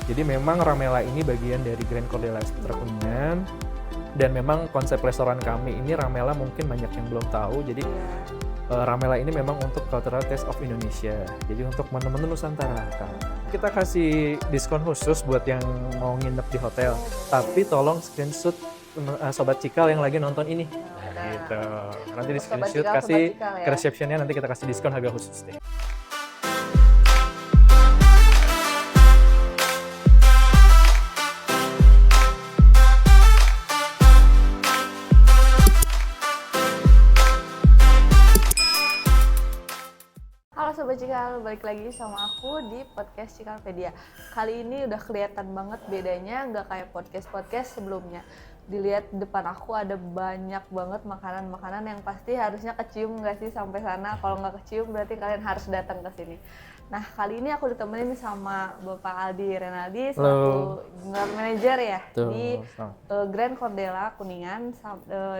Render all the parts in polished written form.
Jadi memang Ramela ini bagian dari Grand Cordillera Putra Kuningan, dan memang konsep restoran kami ini Ramela mungkin banyak yang belum tahu. Jadi Ramela ini memang untuk Cultural Taste of Indonesia. Jadi untuk menu-menu Nusantara, Kak. Kita kasih diskon khusus buat yang mau nginep di hotel. Tapi tolong screenshot Sobat Cikal yang lagi nonton ini. Gitu. Nanti di screenshot kasih ke receptionnya, nanti kita kasih diskon harga khusus deh. Sobat Cikal, balik lagi sama aku di podcast Cikalpedia. Kali ini udah kelihatan banget bedanya, nggak kayak podcast-podcast sebelumnya. Dilihat depan aku ada banyak banget makanan-makanan yang pasti harusnya kecium nggak sih sampai sana. Kalau nggak kecium berarti kalian harus datang ke sini. Nah, kali ini aku ditemenin sama Bapak Aldi Renaldi, selaku General Manager ya di Grand Cordillera Kuningan,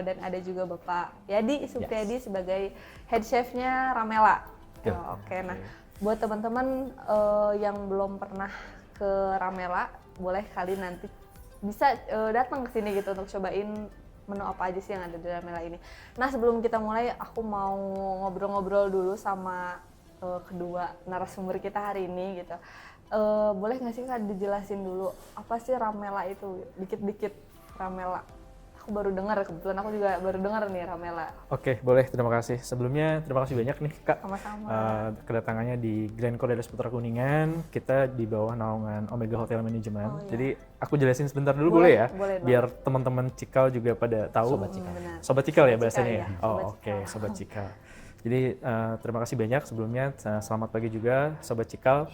dan ada juga Bapak Yadi Supriyadi sebagai Head Chef-nya Ramela. Oke, nah buat teman-teman yang belum pernah ke Ramela, boleh kali nanti bisa datang ke sini gitu untuk cobain menu apa aja sih yang ada di Ramela ini. Nah, sebelum kita mulai, aku mau ngobrol-ngobrol dulu sama kedua narasumber kita hari ini gitu. Boleh nggak sih Kak dijelasin dulu apa sih Ramela itu, dikit-dikit Ramela? Aku baru dengar, kebetulan aku juga baru dengar nih Ramela. Oke, boleh, terima kasih. Sebelumnya terima kasih banyak nih Kak. Sama-sama. Kedatangannya di Grand Cordillera Putra Kuningan, kita di bawah naungan Omega Hotel Management. Jadi aku jelasin sebentar dulu boleh ya? Boleh, biar teman-teman Cikal juga pada tahu. Sobat Cikal. Sobat Cikal ya bahasanya ya? Oke, Sobat Cikal. Jadi terima kasih banyak sebelumnya, selamat pagi juga Sobat Cikal.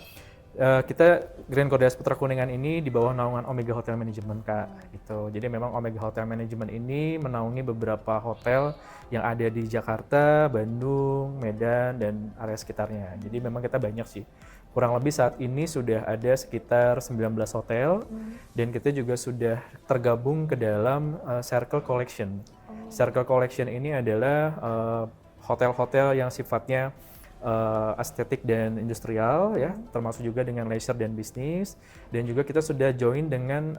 Kita Grand Cordillera Putra Kuningan ini di bawah naungan Omega Hotel Management Kak. Gitu. Jadi memang Omega Hotel Management ini menaungi beberapa hotel yang ada di Jakarta, Bandung, Medan, dan area sekitarnya. Jadi memang kita banyak sih. Kurang lebih saat ini sudah ada sekitar 19 hotel, dan kita juga sudah tergabung ke dalam Circle Collection. Circle Collection ini adalah hotel-hotel yang sifatnya estetik dan industrial ya, termasuk juga dengan leisure dan bisnis, dan juga kita sudah join dengan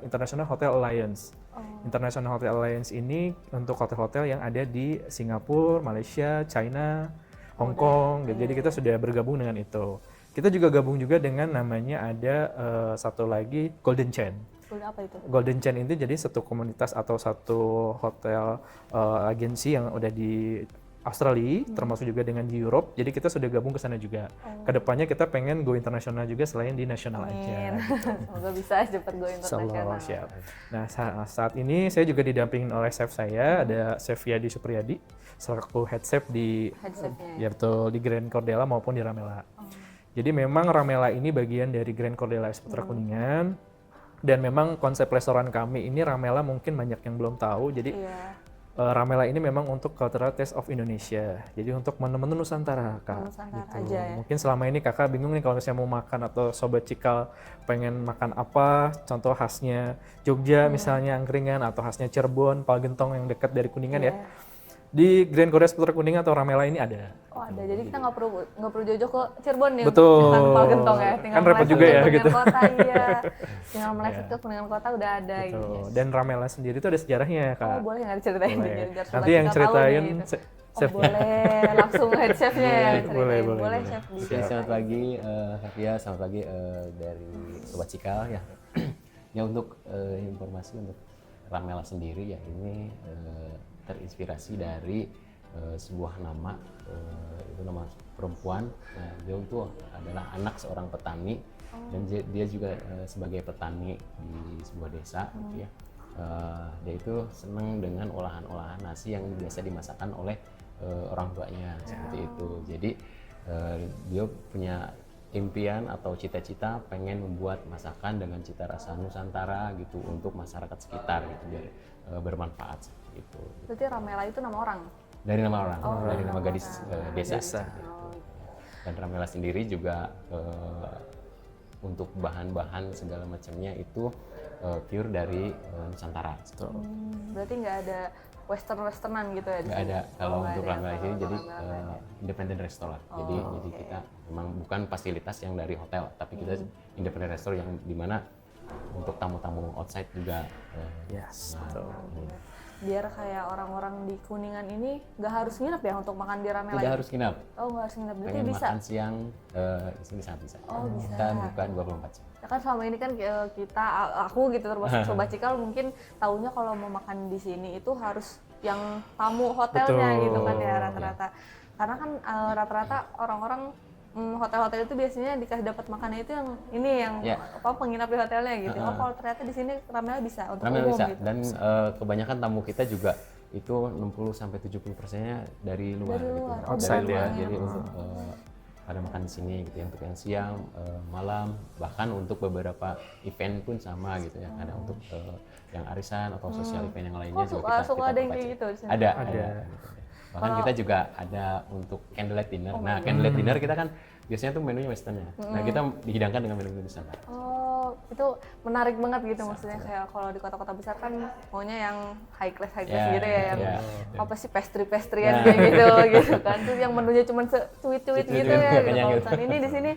International Hotel Alliance. International Hotel Alliance ini untuk hotel-hotel yang ada di Singapura, Malaysia, China, Hong Kong. Jadi kita sudah bergabung dengan itu. Kita juga gabung juga dengan namanya ada satu lagi Golden Chain. Apa itu? Golden Chain itu jadi satu komunitas atau satu hotel agensi yang udah di Australia, termasuk juga dengan di Europe. Jadi kita sudah gabung ke sana juga. Kedepannya kita pengen go internasional juga selain di nasional aja. Gitu. Semoga bisa cepat go internasional. Siap. Nah, saat ini saya juga didampingin oleh chef saya, ada Chef Yadi Supriyadi, selaku head chef di ya betul, di Grand Cordillera maupun di Ramela. Jadi memang Ramela ini bagian dari Grand Cordillera Putra Kuningan, dan memang konsep restoran kami ini Ramela mungkin banyak yang belum tahu. Jadi Ramela ini memang untuk Cultural Taste of Indonesia. Jadi untuk menu-menu Nusantara, Kak. Nusantara gitu. aja ya. Mungkin selama ini Kakak bingung nih kalau misalnya mau makan, atau Sobat Cikal pengen makan apa, contoh khasnya Jogja misalnya angkringan, atau khasnya Cirebon, Palgentong yang dekat dari Kuningan ya. Di Grand Cordillera Putra Kuningan atau Ramela ini ada. Oh, ada. Jadi kita nggak perlu jauh-jauh ke Cirebon nih. Betul. Kan Palgentong ya. Tinggal kan repot juga ya gitu. Kota, iya. Tinggal meleset ke Kuningan Kota udah ada gitu. Dan Ramela sendiri itu ada sejarahnya, Kak. Oh, boleh nggak diceritain? Nanti yang ceritain chef. Boleh, langsung head chefnya ya. Boleh chef. Selamat pagi, Safia. Selamat pagi dari Sobat Cikal ya. Ya, untuk informasi untuk Ramela sendiri ya, ini terinspirasi dari sebuah nama, itu nama perempuan. Nah, dia itu adalah anak seorang petani, dan dia juga sebagai petani di sebuah desa gitu ya. Dia itu senang dengan olahan-olahan nasi yang biasa dimasakkan oleh orang tuanya seperti itu. Jadi dia punya impian atau cita-cita pengen membuat masakan dengan cita rasa Nusantara gitu untuk masyarakat sekitar gitu, biar bermanfaat seperti itu. Berarti Ramela itu nama orang? Dari nama orang, dari nama gadis desa. Dan Ramela sendiri juga untuk bahan-bahan segala macamnya itu pure dari Nusantara. Berarti nggak ada westernan gitu ya di Nggak sini? ada kalau nggak untuk ada ya, Ramela kalau ini, jadi untuk Ramela. independent restoran. Jadi kita memang bukan fasilitas yang dari hotel, tapi kita independent restoran yang dimana untuk tamu-tamu outside juga. Yes, nah, betul. Biar kayak orang-orang di Kuningan ini nggak harus nginep ya untuk makan di Ramela Tidak ini? harus nginap. Oh nggak harus nginep, berarti Pengen bisa? makan siang di sini sangat bisa. Oh bisa. Kita buka 24 jam. Ya kan selama ini kan kita, aku gitu termasuk Sobat Cikal mungkin taunya kalau mau makan di sini itu harus yang tamu hotelnya Betul. gitu kan ya rata-rata. Karena kan rata-rata orang-orang hotel-hotel itu biasanya dikasih dapat makannya itu yang ini yang apa penginap di hotelnya gitu. Oh kalau ternyata di sini Ramela bisa untuk Ramela umum bisa. gitu. Dan kebanyakan tamu kita juga itu 60-70%-nya dari luar. Dari gitu. luar. Outside Dari luar. ya. Jadi untuk pada makan di sini gitu ya, untuk yang siang, malam, bahkan untuk beberapa event pun sama gitu ya. Ada untuk yang arisan atau sosial event yang lainnya juga suka ada yang provide. kayak gitu di sini? Ada. Ada. Gitu. Bahkan kita juga ada untuk candlelight dinner. Nah, candlelight dinner kita kan biasanya tuh menunya western ya. Nah, kita dihidangkan dengan menu Nusantara. Oh, itu menarik banget gitu maksudnya kayak kalau di kota-kota besar kan maunya yang high class gitu ya, yang apa sih pastry-pastryan kayak gitu kan. Terus yang menunya cuma cuit-cuit gitu ya. Gitu. Kalau misalnya ini di sini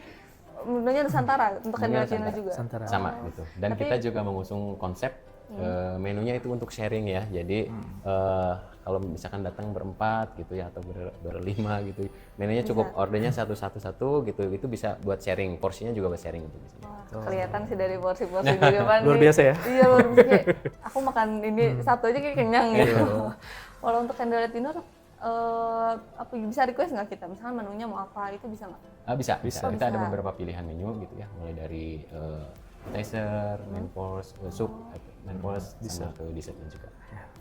menunya Nusantara untuk candlelight dinner juga. Nusantara. Sama gitu. Dan kita juga mengusung konsep menunya itu untuk sharing ya. Jadi kalau misalkan datang berempat gitu ya atau berlima gitu, menunya cukup ordernya satu gitu, itu bisa buat sharing, porsinya juga buat sharing gitu. Wah, kelihatan sih dari porsi-porsi di depan. Luar biasa ya? Iya luar biasa. Kayak, aku makan ini satu aja kayak kenyang gitu. Kalau untuk candlelight dinner apa bisa request nggak kita? Misalnya menunya mau apa itu bisa nggak? Bisa. Oh, Kita ada bisa. beberapa pilihan menu gitu ya, mulai dari appetizer, main course, soup, main course, sama ke dessertnya juga.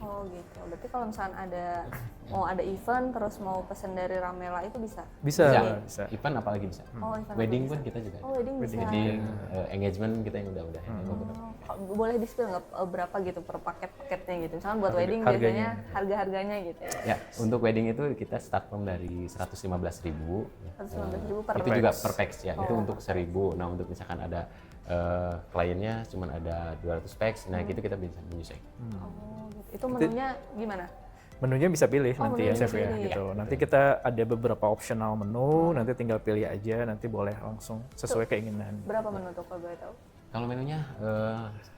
Oh gitu. Berarti kalau misalnya mau ada event terus mau pesen dari Ramela itu bisa? Bisa. Event apalagi bisa. Oh, event Wedding pun kita juga. Oh wedding bisa. Wedding, engagement kita yang udah beberapa. Boleh di spill nggak berapa gitu per paket-paketnya gitu? Misalnya buat wedding harganya. biasanya harga-harganya gitu. Ya, untuk wedding itu kita start from dari 115.000. 115.000 per Itu juga per pax ya. Itu untuk 1.000. Nah, untuk misalkan ada kliennya cuma ada 200 pax, nah itu kita bisa menyesuaikan. Oh gitu. Itu menunya gimana? Menunya bisa pilih nanti ya menunya chef bisa ya pilih. gitu. Nanti kita ada beberapa optional menu, nanti tinggal pilih aja, nanti boleh langsung sesuai keinginan. Berapa menu tuh kalau boleh tahu? Kalau menunya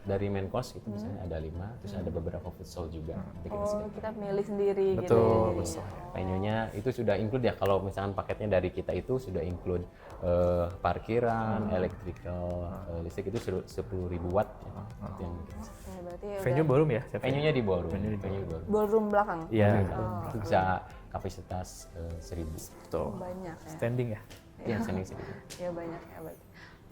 dari main course itu misalnya ada 5, terus ada beberapa food soul juga. Nanti kita Oh sediakan. kita milih sendiri gitu. Betul, ya. betul. Menunya itu sudah include ya, kalau misalkan paketnya dari kita itu sudah include parkiran, electrical, listrik itu 10.000 watt ya. Itu yang kita bisa. Oke, berarti Venue ballroom ya chef? Venue-nya di ballroom. Venue ballroom. ballroom belakang. Iya, Itu bisa kapasitas 1.000. betul. Banyak ya. Standing ya? Itu yang sendiri sedikit. Ya banyak ya baik.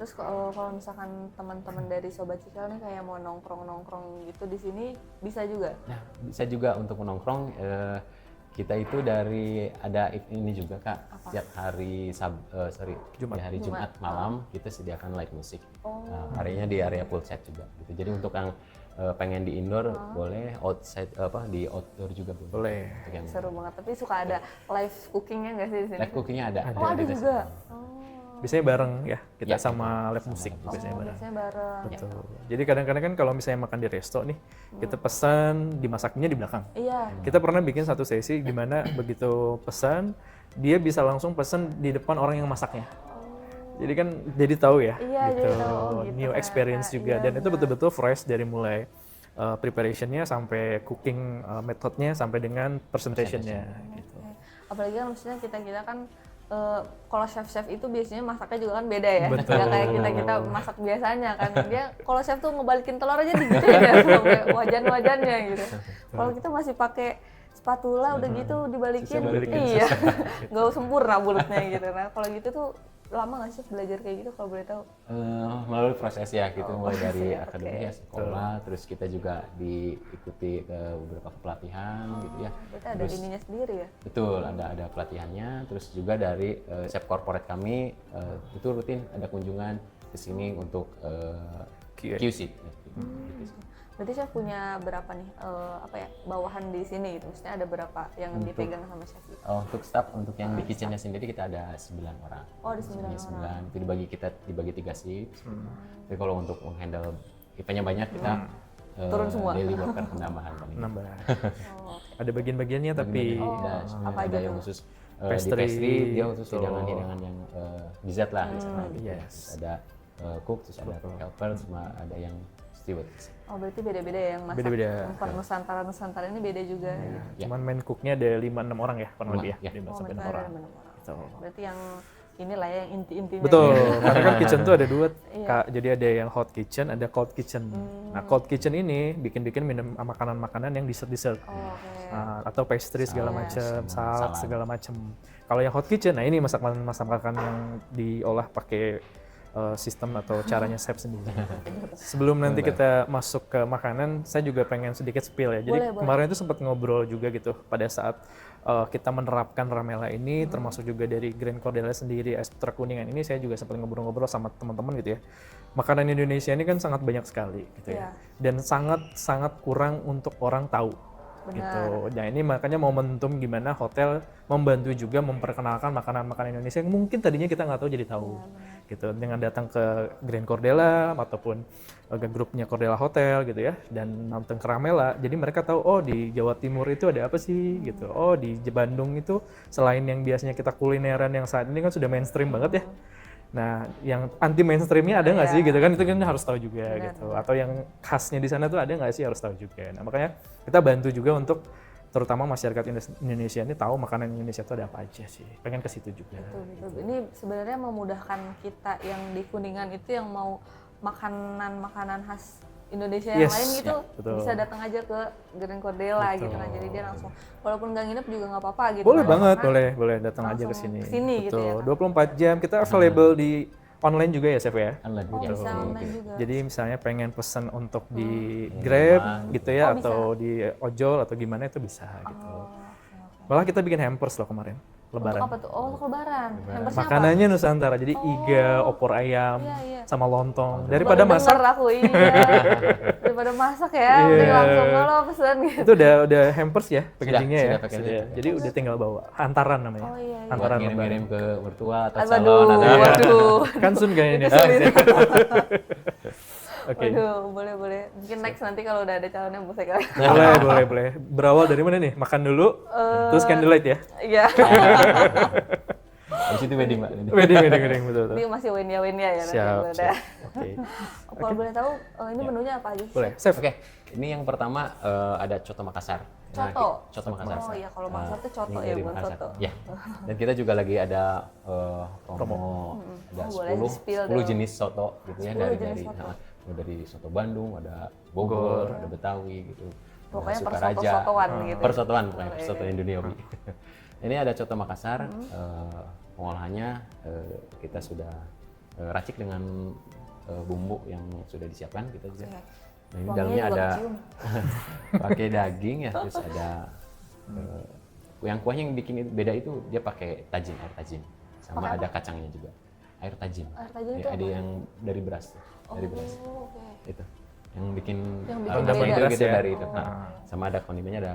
Terus kalau misalkan teman-teman dari Sobat Cikal nih kayak mau nongkrong-nongkrong gitu di sini bisa juga? Nah, bisa juga untuk menongkrong. Kita itu dari ada ini juga Kak, setiap hari Jumat malam kita sediakan live music. Nah, areanya di area poolside juga gitu. Jadi untuk yang pengen di indoor boleh, outside di outdoor juga boleh. Boleh. Untuk yang Seru banget. Tapi suka ada live cookingnya nggak sih di sini? live cookingnya ada. Oh ada Kita juga. Biasanya bareng ya, kita Ya, sama live musik biasanya bareng. Biasanya bareng. Betul. Jadi kadang-kadang kan kalau misalnya makan di resto nih, kita pesan dimasaknya di belakang. Iya. Kita pernah bikin satu sesi di mana begitu pesan, dia bisa langsung pesan di depan orang yang masaknya. Jadi kan jadi tahu ya, Iya, gitu. jadi tahu, oh, gitu New experience ternyata. juga. Iya, Dan itu betul-betul fresh dari mulai preparationnya sampai cooking methodnya sampai dengan presentationnya. Gitu. Apalagi kan maksudnya kita kan kalau chef-chef itu biasanya masaknya juga kan beda ya. Betul. Nggak kayak kita masak biasanya kan. Dia kalau chef tuh ngebalikin telur aja digituin ya sampai wajan-wajannya gitu. Kalau kita masih pakai spatula udah gitu dibalikin. balikin, Iya. Nggak sempurna bulutnya gitu. Nah, kalau gitu tuh lama nggak sih belajar kayak gitu kalau boleh tahu? Melalui proses ya gitu, mulai dari ya, akademi ya, sekolah, terus kita juga diikuti ke beberapa pelatihan gitu ya. Berarti ada ininya sendiri ya? Betul, ada pelatihannya, terus juga dari chef corporate kami itu rutin ada kunjungan ke sini untuk QC. Berarti chef punya berapa nih bawahan di sini gitu? Maksudnya ada berapa yang dipegang sama chef gitu? Untuk staff, untuk yang di kitchennya sendiri kita ada 9 orang. Oh, ada 9 orang. Itu dibagi 3 shift. Tapi kalau untuk menghandle eventnya banyak kita Turun semua. daily worker penambahan paling. Nambah. Oh, oke. ada bagian-bagiannya tapi apa ada aja yang tuh? khusus di Pastry, pastry, dia khusus betul. hidangan-hidangan yang dessert lah misalnya gitu. Yes. Terus ada cook, terus ada helper, sama ada yang steward. Oh berarti beda-beda ya yang masak. Beda-beda. Yang per Nusantara ini beda juga. Ya. Cuman main cooknya ada 5-6 orang ya kurang lebih ya, Ya. 5 Oh, sampai 6 mereka orang. ada benar-benar. Gitu. Berarti yang inilah ya yang inti-intinya. Betul, karena kan kitchen tuh ada dua, Iya. Kak. Jadi ada yang hot kitchen, ada cold kitchen. Nah, cold kitchen ini bikin minum makanan-makanan yang dessert-dessert. Oh, oke. Atau pastry segala macam, salad salad. segala macam. Kalau yang hot kitchen, nah ini masakan yang diolah pakai sistem atau caranya chef sendiri. Sebelum nanti kita masuk ke makanan, saya juga pengen sedikit spill ya. Jadi Boleh. kemarin itu sempat ngobrol juga gitu pada saat kita menerapkan Ramela ini, termasuk juga dari Grand Cordella sendiri, es putra kuningan ini, saya juga sempat ngobrol-ngobrol sama teman-teman gitu ya. Makanan Indonesia ini kan sangat banyak sekali gitu ya, dan sangat kurang untuk orang tahu. Gitu. Nah ini makanya momentum gimana hotel membantu juga memperkenalkan makanan-makanan Indonesia yang mungkin tadinya kita nggak tahu jadi tahu. Gitu. Dengan datang ke Grand Cordella ataupun ke grupnya Cordella Hotel gitu ya, dan nonton ke Ramela, jadi mereka tahu oh di Jawa Timur itu ada apa sih gitu. Oh di Bandung itu selain yang biasanya kita kulineran yang saat ini kan sudah mainstream banget ya. Nah, yang anti mainstreamnya ada nggak sih gitu kan, itu kan harus tahu juga gitu. Atau yang khasnya di sana tuh ada nggak sih, harus tahu juga. Nah makanya kita bantu juga untuk terutama masyarakat Indonesia ini tahu makanan Indonesia itu ada apa aja sih. Pengen ke situ juga. Betul. Ini sebenarnya memudahkan kita yang di Kuningan itu yang mau makanan-makanan khas Indonesia yang lain gitu, betul. bisa datang aja ke Grand Cordella gitu kan. Jadi dia langsung walaupun nggak nginep juga nggak apa-apa gitu. Boleh kan. banget, Karena boleh datang aja ke langsung sini. kesini gitu ya, Betul. kan? 24 jam kita available di online juga ya, Chef ya. Online Oh, juga. bisa online juga. Jadi misalnya pengen pesan untuk di Grab gitu ya, Oh, bisa. atau di ojol atau gimana itu bisa gitu. Oke. Malah kita bikin hampers loh kemarin, Lebaran. Untuk apa tuh? Oh, untuk lebaran. Hampersnya apa? Makanannya Nusantara, jadi iga, opor ayam, Iya. sama lontong. Daripada Baru masak, denger aku iya. Daripada masak ya, mending langsung lo pesan gitu. itu udah hampers ya, packagingnya ya. sudah packaging. Sudah. Jadi udah tinggal bawa. Hantaran namanya. Oh iya. Buat Hantaran ngirim-ngirim lebaran. ke mertua atau Waduh, calon atau waduh. Kan sun kayaknya. Oke. Waduh, boleh. Mungkin next nanti kalau udah ada calonnya bisa kali. Boleh. Berawal dari mana nih? Makan dulu, terus candlelight ya? Iya. Habis itu wedding, Mbak. Wedding, betul. Ini masih wenya ya nanti Siap, kalau udah. siap. Oke. Kalau boleh tahu ini menunya apa aja sih? Boleh, Chef. Oke, ini yang pertama ada coto Makassar. Coto? Coto Makassar. Oh iya, kalau Makassar tuh coto Ini ya, dari bukan Makassar. soto. Ya. Dan kita juga lagi ada promo ada Oh, boleh 10 di-spill 10 dong. jenis soto gitu ya 10 dari jenis soto. dari soto Bandung, ada Bogor, ada Betawi gitu. Pokoknya ada per Sukaraja. soto-sotoan gitu. Persotoan, pokoknya persotoan duniawi. Ini ada coto Makassar, pengolahannya kita sudah racik dengan bumbu yang sudah disiapkan kita juga. Nah, ini Wanginya dalamnya juga ada kecium. pakai daging ya, terus ada yang kuahnya yang bikin beda itu dia pakai tajin, air tajin, sama ada kacangnya juga, air tajin. Air tajin Ya, itu ada yang dari beras, dari beras Oh, oke. itu, yang bikin beda. itu gitu Ya. dari itu. Nah, sama ada kondimennya ada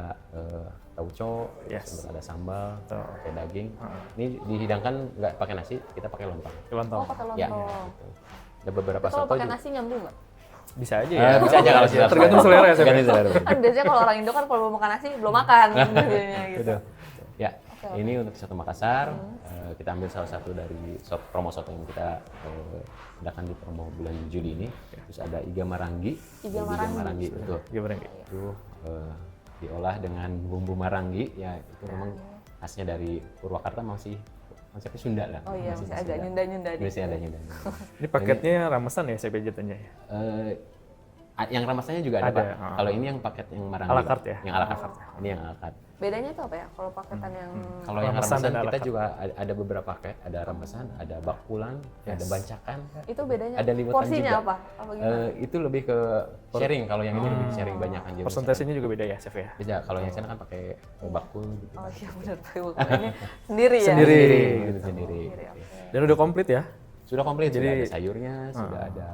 tauco, terus ada sambal, pakai daging. Ini dihidangkan nggak pakai nasi, kita pakai lontong. Lontong. Oh, pakai Ya, lontong. gitu. Ada beberapa Kalau soto pakai juga. nasi nyambung nggak? Bisa aja ya. Bisa aja kalau sudah Tergantung selera ya, Chef. Tergantung selera. Kan biasanya kalau orang Indo kan kalau mau makan nasi belum makan biasanya gitu. Betul. Ya, ini untuk soto Makassar. Kita ambil salah satu dari promo soto yang kita adakan di promo bulan Juli ini. Terus ada iga marangi. Iga marangi. Betul. Gimana Ki? Itu diolah dengan bumbu marangi. Ya, itu memang khasnya dari Purwakarta, masih konsepnya Sunda lah. Oh iya, masih agak Sunda. nyunda-nyunda dikit. Masih ada nyunda. Ini paketnya ramesan ya, CP jatuhnya ya? Yang ramasannya juga ada, Ada, Pak. Kalau ini yang paket yang marangi. Ala Pak. carte ya? Yang ala carte. Ini yang ala carte. Bedanya itu apa ya? Kalau paketan yang Kalau yang Ramesan ramesan dan ala kita carte. juga ada beberapa paket, ada ramesan, ada bakulan, ada bancakan, itu bedanya ada limutan porsinya juga. apa? Apa gimana? Itu lebih ke sharing, kalau yang ini lebih ke sharing banyakan juga. Persentasenya juga beda ya, Chef ya? Beda, kalau yang sana kan pakai bakul gitu. Oh iya benar Pak. Ini sendiri ya. Sendiri. Gitu sendiri. Dan udah komplit ya? Sudah komplit, sudah Jadi- ada sayurnya, sudah ada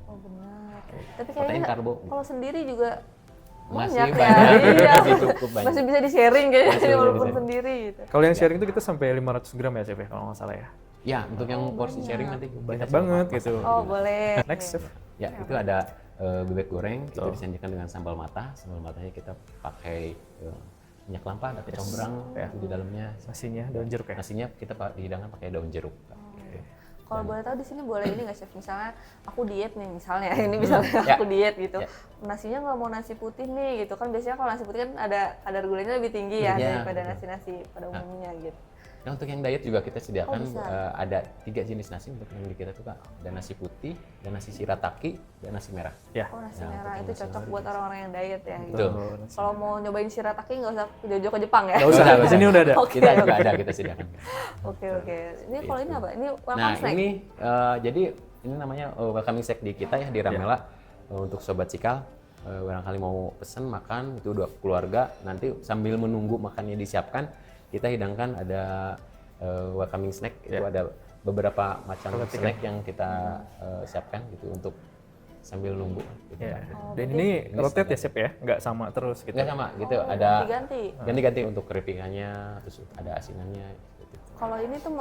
Oh benar. Tapi protein kayaknya karbo. kalau sendiri juga Masih banyak banyak, ya. Iya. masih cukup banyak. Masih bisa di-sharing kayaknya bisa walaupun di-sharing. sendiri gitu. Kalau yang sharing itu kita sampai 500 gram ya, Chef ya? Kalau nggak salah ya? Ya, untuk yang porsi sharing nanti Banyak kita banget coba gitu. masak. Oh boleh. Next, Chef. Ya, itu ada bebek goreng, itu disajikan dengan sambal mata. Sambal matanya kita pakai minyak kelapa, ada kecombrang Ya. itu di dalamnya. Nasinya daun jeruk ya. Nasinya kita dihidangkan pakai daun jeruk. Kak. Kalau boleh tahu di sini boleh ini nggak chef? Misalnya aku diet nih, misalnya ini misalnya Ya. aku diet gitu, Ya. nasinya nggak mau nasi putih nih gitu kan, biasanya kalau nasi putih kan ada kadar gulanya lebih tinggi ya Iya, daripada betul. nasi-nasi pada umumnya gitu. Nah untuk yang diet juga kita sediakan bisa. ada 3 jenis nasi untuk yang di kita tuh Kak. Ada nasi putih, ada nasi shirataki, dan nasi merah. Ya. Oh nasi Ya, merah untuk itu nasi cocok merah. buat orang-orang yang diet ya. Gitu. Betul. Kalau mau nyobain shirataki nggak usah jauh-jauh ke Jepang ya. Nggak usah, di sini udah ada. Oke, Kita juga oke. ada, kita sediakan. Oke. Ini kalau ini apa? Ini welcome Nah snack. ini jadi ini namanya welcoming snack di kita ya di Ramela. Untuk sobat Cikal barangkali mau pesen makan itu dua keluarga, nanti sambil menunggu makannya disiapkan kita hidangkan ada welcoming snack. Itu ada beberapa macam snack yang kita siapkan gitu untuk sambil nunggu gitu. Ya. Dan ini rotate ya chef ya, nggak sama terus gitu. Nggak sama gitu, ada Ganti-ganti. ganti-ganti untuk keripingannya, terus ada asinannya gitu. Kalau ini tuh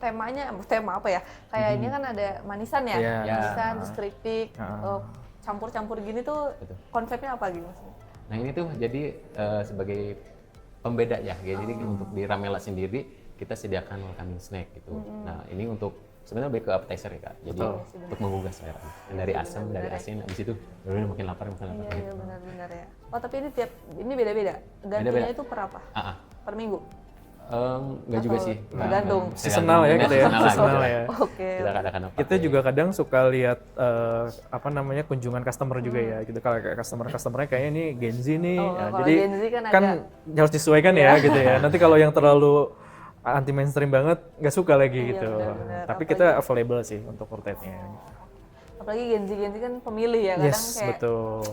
tema apa ya? Kayak ini kan ada manisan ya, Iya. manisan terus keripik, Ah. campur-campur gini tuh Betul. konsepnya apa gitu maksudnya? Nah ini tuh jadi sebagai pembeda ya, jadi untuk di Ramela sendiri kita sediakan welcoming snack gitu. Nah ini untuk sebenarnya lebih ke appetizer ya Kak, jadi untuk menggugah selera. Yang dari asam, dari asin, abis itu baru makin lapar, makin lapar. Iya benar-benar ya. Oh tapi ini beda-beda. Gantinya Beda-beda. itu per apa? Ah, Per minggu? enggak juga sih. tergantung. Seasonal ya gitu ya, seasonal ya. Oke. Kita kadang-kadang Kita juga kadang suka lihat apa namanya kunjungan customer juga ya gitu. Kalau kayak customernya kayaknya ini Gen Z nih, Oh, ya, kalau jadi Gen Z kan harus disesuaikan ya gitu ya. Nanti kalau yang terlalu anti mainstream banget nggak suka lagi Iya, gitu. benar-benar. Tapi kita available sih untuk rotate-nya. Apalagi Gen Z kan pemilih ya, kadang Yes, kayak betul.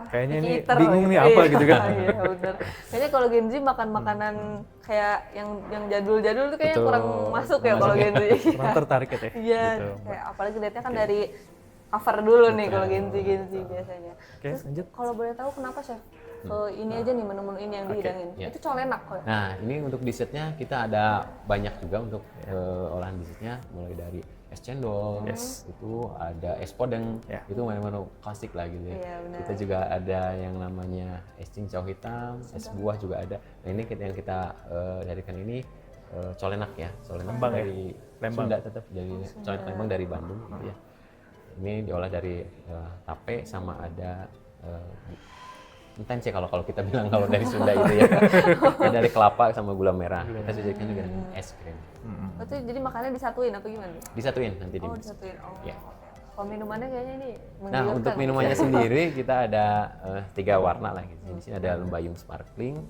Kayaknya picky ini eater bingung nih gitu. apa Iya, gitu kan. Iya benar. Kayaknya kalau Gen Z makan makanan kayak yang jadul-jadul tuh kayaknya Betul. kurang masuk ya kalau Gen Z. Kurang tertarik gitu ya. Iya, Gitu. kayak apalagi lihatnya kan dari cover dulu nih kalau Gen Z biasanya. Oke, lanjut. Kalau boleh tahu kenapa chef? Ini aja nih menu-menu ini yang dihidangin. iya. Itu colenak kok. Nah, ini untuk dessertnya kita ada banyak juga untuk olahan dessertnya, mulai dari es cendol, itu ada es podeng, Ya. itu menu-menu klasik lah gitu ya. Iya, benar. Kita juga ada yang namanya es cincau hitam, es buah juga ada. Nah ini yang kita jadikan ini colenak ya, colenak Lembang ya? dari Lembang. Sunda tetap, jadi colenak Lembang dari Bandung gitu ya. Ini diolah dari tape sama ada intense ya kalau kita bilang kalau dari Sunda itu ya. Ya dari kelapa sama gula merah. Kita sajikan juga dengan es krim. Itu jadi makannya disatuin apa gimana? Disatuin nanti di Oh, mix. disatuin. Oh. Iya. Kalau minumannya kayaknya ini Nah menggiurkan. untuk minumannya sendiri kita ada 3 warna lah gitu. Di sini ada lembayung sparkling.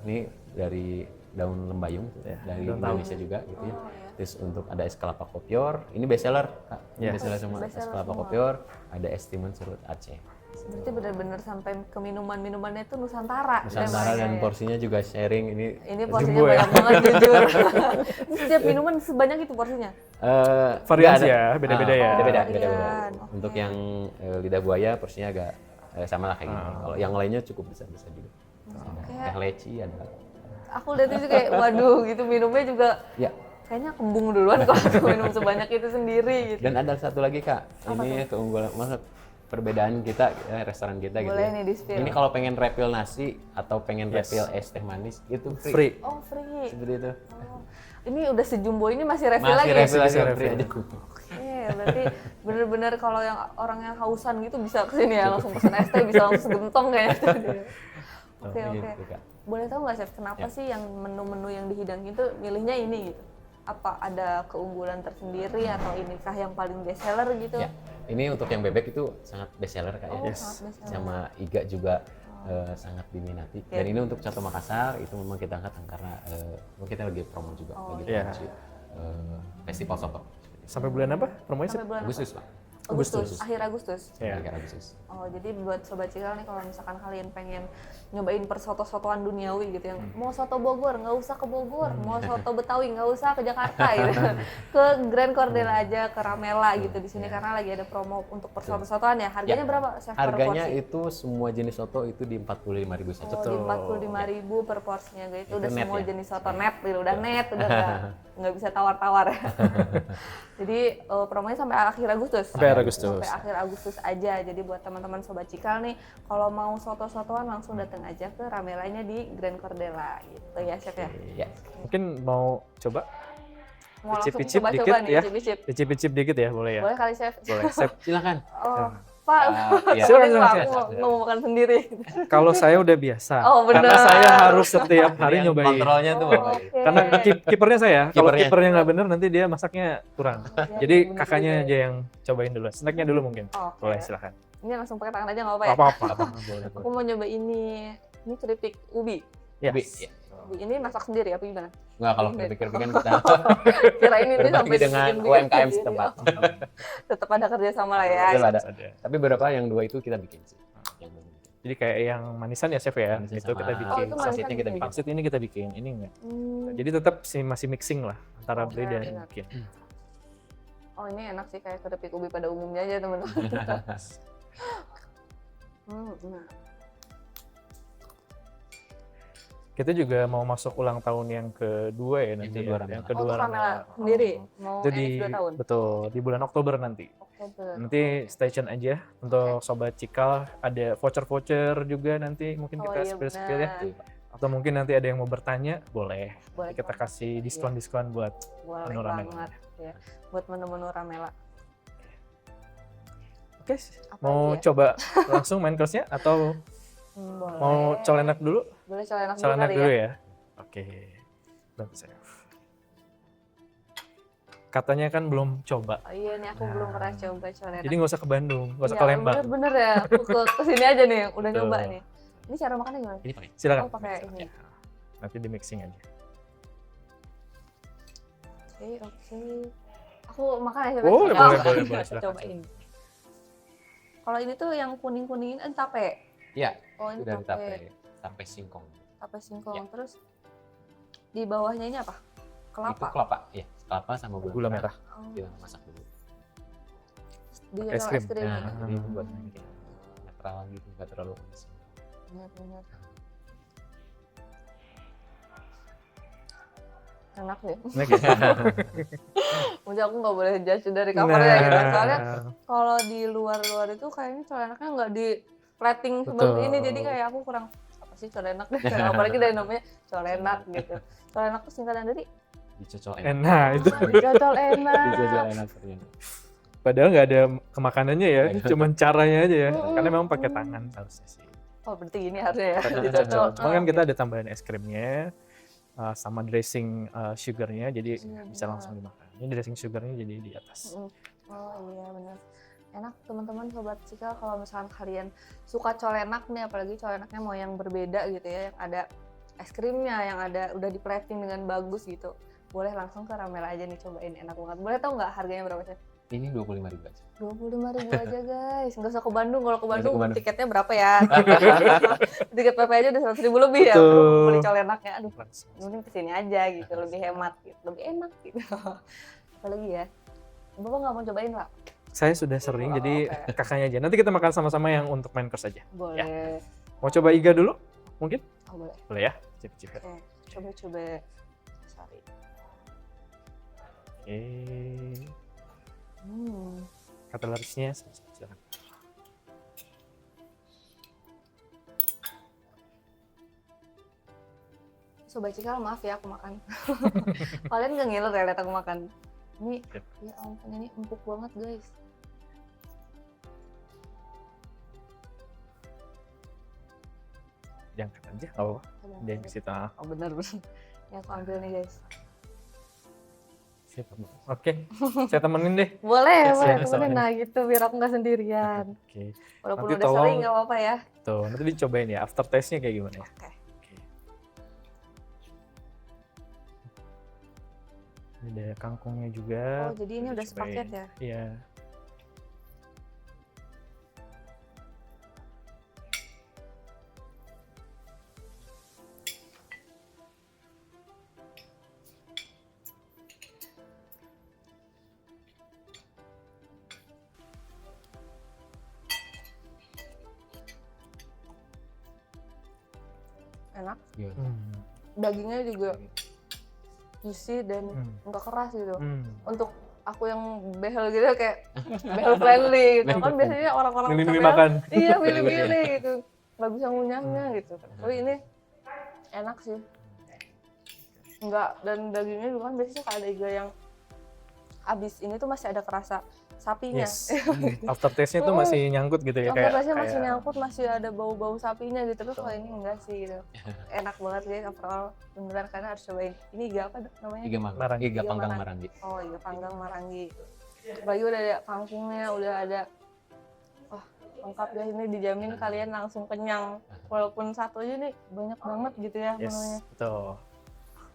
Ini dari daun lembayung dari Indonesia juga gitu ya. Terus untuk ada es kelapa kopior. Ini best seller, Kak. Ini best seller semua. Es kelapa kopior. Ada es timun serut Aceh. Berarti benar-benar sampai ke minuman-minumannya itu Nusantara. Nusantara temanya dan ya. porsinya juga sharing ini. Ini porsinya Jumbo ya? banyak banget jujur. Ini setiap minuman sebanyak itu porsinya. Variasi nggak ya, beda-beda ya. Beda-beda, Varian, beda-beda. oke. Untuk yang lidah buaya porsinya agak sama lah kayak gini. Kalau yang lainnya cukup besar-besar juga. Ada teh leci, ada. Aku lihat itu kayak waduh gitu minumnya juga Ya. kayaknya kembung duluan kalau aku minum sebanyak itu sendiri gitu. Dan ada satu lagi Kak. Ini keunggulan, maksud perbedaan kita restoran kita gitu. Boleh ya. nih di-spill. Ini kalau pengen refill nasi atau pengen refill es teh manis itu free. Free. Oh free. Seperti itu. Oh. Ini udah sejumbo ini masih refill Masih lagi. refill Bisa aja refill. free aja. Oke, berarti bener-bener kalau yang orang yang hausan gitu bisa kesini ya langsung pesen es teh bisa langsung segentong kayaknya. Oke. Gitu, Kak. Boleh tahu nggak chef kenapa sih yang menu-menu yang dihidangin itu milihnya ini gitu? Apa ada keunggulan tersendiri atau inikah yang paling best seller gitu? Ya, ini untuk yang bebek itu sangat best seller Kak ya. Oh, sangat best seller. Sama iga juga sangat diminati. Dan ini untuk Coto Makassar itu memang kita angkat karena kita lagi promo juga, lagi iya. promosi festival soto. Sampai bulan apa promonya sih? Sampai bulan Agustus Pak. Agustus, akhir Agustus. Ya. Akhir Agustus. Oh, jadi buat Sobat Cikal nih kalau misalkan kalian pengen nyobain persoto-sotoan duniawi gitu yang mau soto Bogor nggak usah ke Bogor, mau soto Betawi nggak usah ke Jakarta gitu. Ke Grand Cordel aja, ke Ramela gitu di sini karena lagi ada promo untuk persoto-sotoan ya. Harganya berapa chef per Harganya porsi? itu semua jenis soto itu di 45.000 saja. Oh, di 45.000 per porsinya gitu. Itu udah net semua ya? jenis soto net, gitu. Udah net, udah nggak bisa tawar-tawar ya. Jadi promonya sampai akhir Agustus. Sampai Agustus. Sampai akhir Agustus aja. Jadi buat teman-teman sobat Cikal nih, kalau mau soto-sotoan langsung datang aja ke Ramelanya di Grand Cordela gitu ya, Chef ya. Ya. Mungkin mau coba Mau langsung icip-icip coba-coba dikit nih, ya. icip-icip. Icip-icip dikit ya, boleh ya? Boleh kali, Chef? Boleh. Chef, Silakan. Oh, Pak, Iya. sorry Silakan, Pak, silakan. aku mau makan sendiri. kalau saya udah biasa. Oh, bener. Karena saya harus setiap hari Yang nyobain. Kontrolnya tuh Bapak. Oke. Karena kipernya saya, kalau Kipernya. kipernya nggak bener nanti dia masaknya kurang. Iya, Jadi bener kakaknya juga. aja yang cobain dulu. Snacknya dulu mungkin. Oke. Boleh, silakan. Ini langsung pakai tangan aja nggak apa-apa ya? Apa-apa. Boleh. Aku mau nyoba ini. Ini keripik ubi. Yes. Ya. Ubi ini masak sendiri apa gimana? Enggak, kalau pikir-pikir kan kita Kirain ini sampai berbagi dengan dibikin-bikin UMKM sendiri. setempat. Tetap ada kerja sama lah ya. Betul, ada. Tapi beberapa yang 2 itu kita bikin sih. Yang belum bikin. Jadi kayak yang manisan ya chef ya, Manisan itu sama- kita Oh, bikin. itu Sausnya manisan kita bikin. Pangsit ini kita bikin, ini enggak. Hmm. Jadi tetap masih mixing lah antara Oke, beli dan benar. bikin. Oh, ini enak sih kayak keripik ubi pada umumnya aja teman-teman. Nah. Kita juga mau masuk ulang tahun yang kedua ya nanti. kedua ya. Ramela. Yang Oh, kedua untuk Ramela Ramela. sendiri mau Itu NX 2 tahun. betul, di bulan Oktober nanti. Oktober. Nanti stay tune aja untuk Sobat Cikal, ada voucher-voucher juga nanti mungkin Oh, kita iya, spill-spill ya. benar. Atau mungkin nanti ada yang mau bertanya, boleh. Boleh Kita banget. kasih diskon-diskon buat Boleh menu Ramela. banget ya. Buat menu-menu Ramela. Oke, Apa mau lagi ya? coba langsung main course-nya atau Boleh. mau colenak dulu? Boleh colenak dulu Colenak kali dulu ya. ya. Oke, bantu saya. Katanya kan belum coba, Oh, iya nih aku belum pernah coba colenak. jadi nggak usah ke Bandung, nggak usah Iya, ke Lembang. Bener-bener ya. Aku ke sini aja nih, udah Betul. nyoba nih. Ini cara makannya gimana? Ini pakai. Silakan. Oh, pakai ini. Nanti di mixing aja. Oke. Aku makan ya, Chef? Boleh, Oh, boleh, silakan. Cobain. Kalau ini tuh yang kuning-kuningin tape. Iya, Oh, ini itu dari tape. tape singkong. Tape singkong. Ya. Terus di bawahnya ini apa? Itu Kelapa. kelapa, ya. Kelapa sama Gula merah. Oh, Kita masak dulu. di Es es krim. krim. Nah, Hmm. jadi buat bikin netral gitu, nggak terlalu manis. Benar-benar. Enak deh. Enak ya? Maksudnya aku nggak boleh judge dari covernya gitu. Soalnya Nah, kalau di luar-luar itu kayaknya colenaknya nggak di plating seperti Betul. ini. Jadi kayak aku kurang apa sih colenak deh. Apalagi dari namanya colenak gitu. Colenak itu singkatan dari Dicocol enak. enak itu. dicocol enak. Dicocol enak ternyata. Padahal nggak ada kemakanannya ya, cuman caranya aja ya. Mm. Karena memang pakai tangan harusnya sih. Oh berarti ini harusnya ya Karena dicocol. cocol. Cuma kan kita ada tambahan es krimnya sama dressing sugarnya, jadi Iya, bisa benar. langsung dimakan. Ini dressing sugarnya jadi di atas. Oh iya benar. Enak teman-teman sobat Cikal kalau misalkan kalian suka colenak nih, apalagi colenaknya mau yang berbeda gitu ya, yang ada es krimnya, yang ada udah di plating dengan bagus gitu. Boleh langsung ke Ramela aja nih cobain, enak banget. Boleh tau nggak harganya berapa sih? Ini 25.000 aja. 25.000 aja guys, nggak usah ke Bandung. Kalau ke Nggak usah Bandung, ke Bandung. tiketnya berapa ya? Tiket PP aja udah 100.000 lebih ya, Betul. belum beli colenaknya. Aduh, Langsung. mending kesini aja gitu, lebih hemat gitu, lebih enak gitu. Apalagi ya, Bapak nggak mau cobain Pak? Saya sudah sering, Oh, jadi oke. kakaknya aja. Nanti kita makan sama-sama yang untuk main course aja. Boleh. Mau coba iga dulu? Mungkin? Oh boleh. Boleh ya? Cip-cip. Oke, coba-coba. Sorry. Oke. Kata larisnya, silakan. Sobat Cikal, maaf ya aku makan. Kalian gak ngiler ya liat aku makan. Ini, Yep. ya ampun ini empuk banget guys. Diangkat aja, nggak apa-apa. Dia yang kasih tengah. Oh bener-bener. Ini aku ambil nih guys. Siap. Oke, saya temenin deh. Boleh, Yes, boleh yes, temenin. soalnya. Nah gitu biar aku gak sendirian. Oke, Walaupun Nanti udah tolong- sering gak apa-apa ya. tuh nanti dicobain ya. After taste-nya kayak gimana ya? Oke. Oke. Ini ada kangkungnya juga. Oh jadi ini Bisa udah dicobain. sepaket ya? Iya. Enak. Gimana? Dagingnya juga juicy dan Hmm. nggak keras gitu. Hmm. Untuk aku yang behel gitu kayak behel friendly gitu kan biasanya orang-orang Milih-milih sampean, makan. iya milih-milih gitu nggak bisa ngunyahnya gitu tapi ini enak sih enggak dan dagingnya juga kan biasanya kalau ada iga yang abis ini tuh masih ada kerasa sapinya. Yes. After taste-nya tuh masih nyangkut gitu ya Rasanya masih kayak nyangkut, masih ada bau-bau sapinya gitu. Tapi kalau ini enggak sih gitu. Enak banget guys, overall beneran karena harus cobain. Ini iga apa namanya? Marangi. Iga panggang Marangi. Oh, iga panggang Marangi. Apalagi udah ada kangkungnya, udah ada wah, lengkap guys ini dijamin kalian langsung kenyang. Walaupun satu aja nih banyak banget gitu ya Yes, menunya. betul.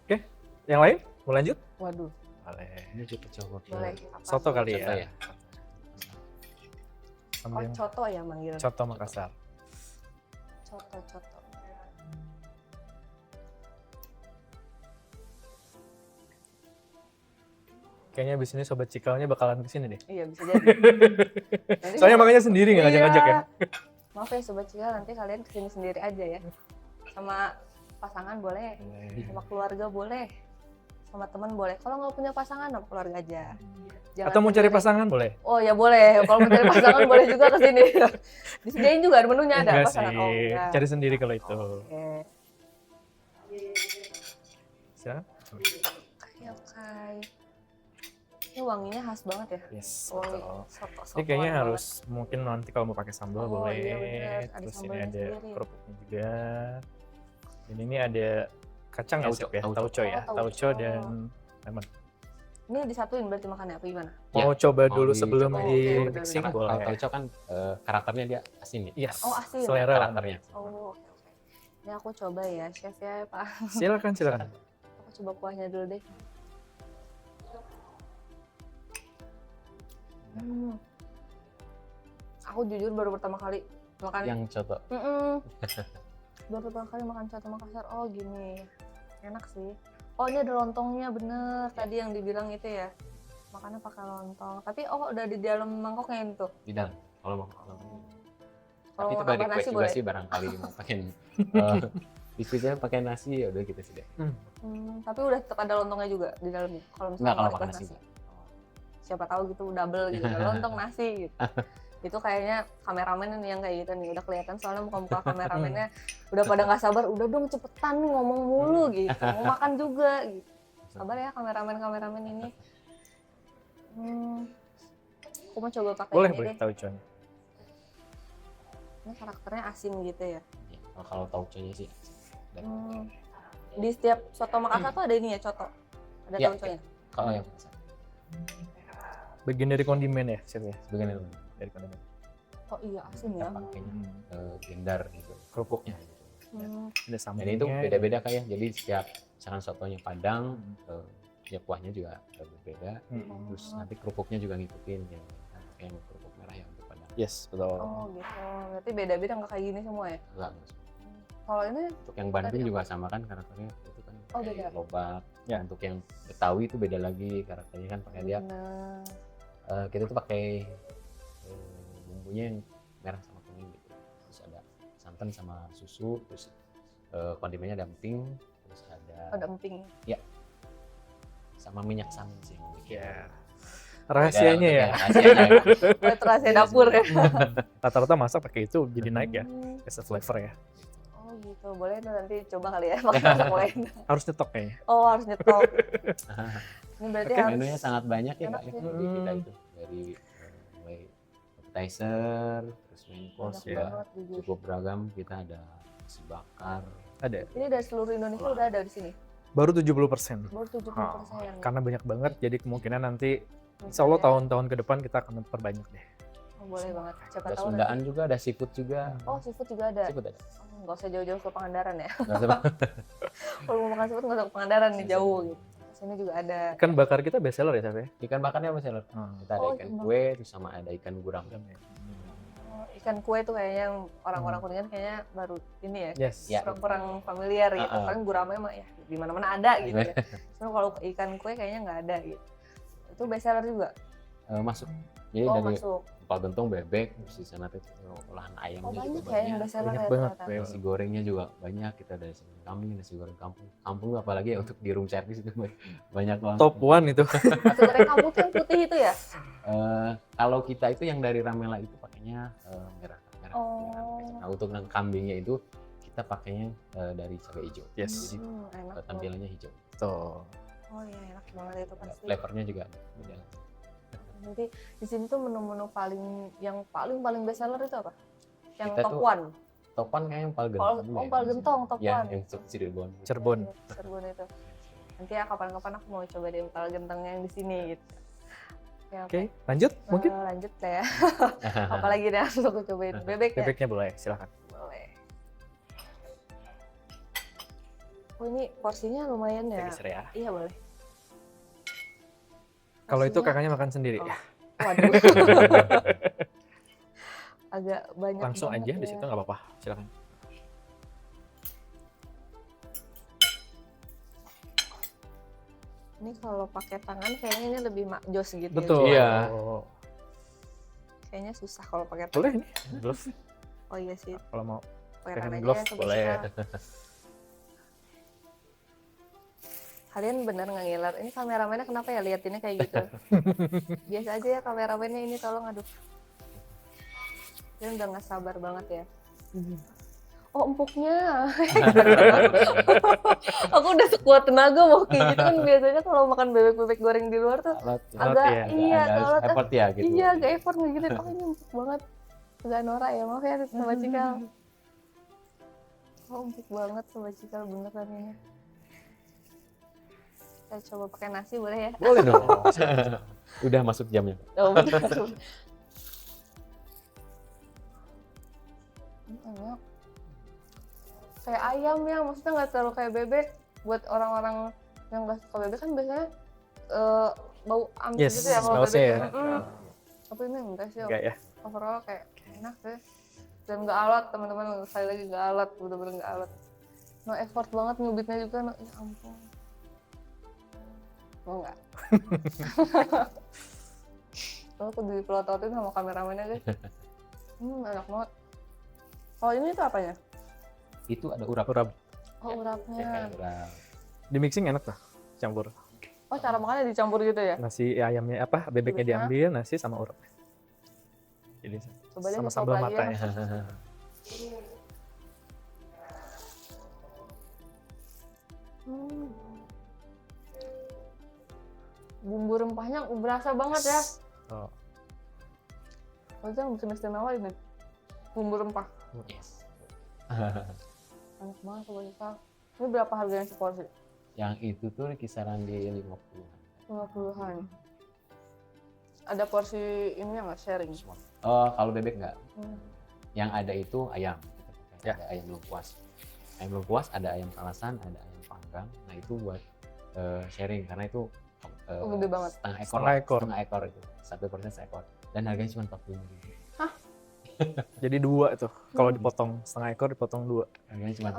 Oke, yang lain mau lanjut? Waduh, Boleh. Ini cukup coba. boleh. Apa? Soto kali Soto ya. ya. Oh, Sambil coto ya manggilnya. Coto Makassar. Coto. Kayaknya abis ini sobat cikalnya bakalan kesini deh. Iya bisa jadi. Nanti Soalnya kalau- makanya sendiri nggak ngajak-ngajak ya. Iya. Maaf ya sobat Cikal, nanti kalian kesini sendiri aja ya. Sama pasangan boleh, sama keluarga boleh, sama teman boleh. Kalau nggak punya pasangan, sama keluarga aja. Jangan Atau mau cari sendiri. pasangan boleh? Oh ya boleh. Kalau mau cari pasangan boleh juga kesini. Disediain juga menunya ada Enggak pasangan. sih, Oh enggak. cari sendiri kalau itu. Oke. Siap? Oke. Ini wanginya khas banget ya. Yes, Wangi betul. soto-sotoan Ini kayaknya banget. harus mungkin nanti kalau mau pakai sambal Oh, boleh. iya bener. Ada Terus ini sambalnya ada sendiri. kerupuknya juga. Dan ini ada kacang ya, Tauco, Sip, ya? tauco. Tauco ya, Oh, tauco tauco. dan lemon. Ini disatuin berarti makannya apa gimana? Mau Ya, coba mau dulu dicoba. sebelum Oh, di oke, mixing bener. boleh. Kalau tauco kan karakternya dia asin ya. Yes, Oh, asin. selera lah. Karakternya. Oh, oke. Ini aku coba ya, chef ya, Pak. Silakan. Aku coba kuahnya dulu deh. Aku jujur baru pertama kali makan. Yang coto. Baru pertama kali makan coto Makassar. Oh gini, enak sih. Oh ini ada lontongnya bener. Tadi yang dibilang itu ya. Makannya pakai lontong. Tapi udah di dalam mangkoknya itu. Di dalam. Kalau mau Kalau tapi itu mau balik nambah nasi juga boleh. sih barangkali mau pakai biskuitnya pakai nasi ya udah gitu sih deh. Tapi udah tetap ada lontongnya juga di dalamnya. Kalau misalnya Enggak kalau mau pakai request nasi. Siapa tahu gitu double gitu lontong nasi gitu. Itu kayaknya kameramen nih yang kayak gitu nih udah kelihatan soalnya muka-muka kameramennya udah pada nggak sabar udah dong cepetan nih ngomong mulu gitu mau makan juga gitu sabar ya kameramen ini. Aku mau coba pakai Boleh, ini boleh deh. tauconya. Ini karakternya asin gitu ya. Ya, kalau tauconya sih. Di setiap soto Makassar tuh ada ini ya coto ada Ya, tauconya. Kalau yang Bagian dari kondimen ya, Chef ya? sebagian itu Dari kondimen. Oh iya asin ya. pakainya blender gitu. Kerupuknya. Ada Dan sambalnya. itu beda-beda kayak jadi setiap misalkan sotonya Padang ya kuahnya juga berbeda. Terus nanti kerupuknya juga ngikutin yang kerupuk merah yang untuk Padang. Yes, betul. Oh gitu. Berarti beda-beda nggak kayak gini semua ya? Enggak. Kalau ini Untuk yang Bandung juga sama kan karakternya itu kan Oh, beda. lobak. Ya. Untuk yang Betawi itu beda lagi karakternya kan pakai dia bener. kita tuh pakai bumbunya yang merah sama kuning gitu. Terus ada santan sama susu, terus kondimennya ada emping, terus ada Ada emping. sama minyak samin sih yang bikin. Ya. Rahasianya ya. Rahasianya ya. Oh, itu rahasia dapur ya. Rata-rata masak pakai itu jadi naik ya. As a flavor ya. Oh gitu, boleh tuh nanti coba kali ya pakai masak lain. Harus nyetok kayaknya. Oh harus nyetok. Ini berarti Oke, harus. Menunya sangat banyak ya Enak Kak ya. sih. Jadi kita itu dari mulai appetizer, terus main course Banyak juga banget, jujur. cukup beragam. Kita ada nasi bakar. Ada. Ini dari seluruh Indonesia udah ada di sini. Baru 70%. Baru 70%. Karena banyak banget, jadi kemungkinan nanti insya Allah tahun-tahun ke depan kita akan perbanyak deh. Oh, boleh banget. Siapa Ada tahu Sundaan nanti. juga, ada seafood juga. Oh seafood juga ada. Seafood ada. Oh, nggak usah jauh-jauh ke Pangandaran ya. Nggak usah, Pak. Kalau mau makan seafood nggak usah ke Pangandaran nih jauh gitu. Sini juga ada. Ikan bakar kita best seller ya, Chef ya? Ikan bakarnya apa sih? Kita ada Oh, ikan ikan kue, terus sama ada ikan gurame. Oh, ikan kue tuh kayaknya yang orang-orang Kuningan kayaknya baru ini ya. Yes. Ya. Kurang familiar gitu. Kan gurame mah ya di mana-mana ada gitu ya. Cuma kalau ikan kue kayaknya nggak ada gitu. Itu best seller juga. Masuk. Jadi Oh dari masuk. empal gentong, bebek, terus di sana tuh olahan ayamnya juga banyak ya yang banyak. best seller Banyak ya banget. ternyata. Nasi gorengnya juga banyak, kita dari kambing, nasi goreng kampung apalagi ya untuk di room service itu banyak banget. Top one itu. Nasi goreng kampung tuh yang putih itu ya? Kalau kita itu yang dari Ramela itu pakainya merah. Oh. Nah untuk yang kambingnya itu kita pakainya dari cabai hijau. Yes. Jadi Enak tampilannya hijau. Tuh. Oh iya enak banget itu pasti. Flavornya juga ada. Beda. Jadi di sini tuh menu-menu yang paling best seller itu apa? Yang Kita top tuh one. Topan kayaknya yang paling Oh, gentong. dulu empal gentong, top ya, one. yang Cirebon. Cirebon. Cirebon itu. Nanti ya kapan-kapan aku mau coba deh empal gentongnya yang di sini gitu. Ya, Oke, lanjut mungkin. lanjut lah ya. Apalagi deh harus aku cobain bebek ya. Bebeknya boleh, silakan. Boleh. Oh ini porsinya lumayan ya. Geser ya. Iya boleh. Kalau itu Porsinya- kakaknya makan sendiri. Oh. Waduh. Agak banyak. Langsung banget aja di ya. situ nggak apa-apa, silakan. Ini kalau pakai tangan kayaknya ini lebih jos gitu. Betul. Iya. Oh. Kayaknya susah kalau pakai tangan. Boleh ini, glove. Oh iya sih. Kalau mau Pakai pakai tangan aja glove ya, Sobat boleh. Cikal. Kalian bener nggak ngiler? Ini kameramennya kenapa ya liatinnya kayak gitu? Biasa aja ya kameramennya ini tolong aduh. Dia udah nggak sabar banget ya. Oh empuknya. Aku udah sekuat tenaga mau kayak gitu kan biasanya kalau makan bebek goreng di luar tuh Alat, agak ya. iya ada kalau effort ya gitu. iya agak effort nggak gitu. Oh ini empuk banget. Agak norak ya maaf ya Sobat Cikal. Oh empuk banget Sobat Cikal beneran ini. Saya coba pakai nasi boleh ya? Boleh dong. Udah masuk jamnya. Oh, betul. Enak. Kayak ayam ya, maksudnya nggak terlalu kayak bebek. Buat orang-orang yang nggak suka bebek kan biasanya bau amis Yes, gitu ya kalau sausnya bebek. ya. Tapi ini enggak sih. Enggak ya. Overall kayak enak deh. Dan nggak alat teman-teman, sekali lagi nggak alat, bener-bener nggak alat. No effort banget nyubitnya juga, no, ya ampun. Mau nggak? Aku dipelototin sama kameramennya guys. Enak banget. Oh ini tuh apanya? Itu ada urap. Urap. Oh urapnya. Urap. Di mixing enak tuh, campur. Oh cara makannya dicampur gitu ya? Nasi ayamnya apa? Bebeknya Bebeknya. diambil, nasi sama urap. Jadi Coba deh sama nyoba sambal lagi ya. matanya. Hmm. Bumbu rempahnya berasa banget ya. Oh. Maksudnya yang bikin istimewa ini bumbu rempah. Yes. Enak banget Sobat Cikal. Ini berapa harganya seporsi? Yang itu tuh kisaran di 50. 50-an. Ada porsi ini yang nggak sharing? Kalau bebek nggak. Hmm. Yang ada itu ayam. Ya. Ada ayam lengkuas. Ayam lengkuas, ada ayam kalasan, ada ayam panggang. Nah itu buat sharing karena itu Gede banget. setengah ekor. Setengah ekor. Setengah ekor itu. 1% seekor. Dan harganya cuma 45.000. Jadi dua tuh. Kalau dipotong setengah ekor dipotong dua. Harganya cuma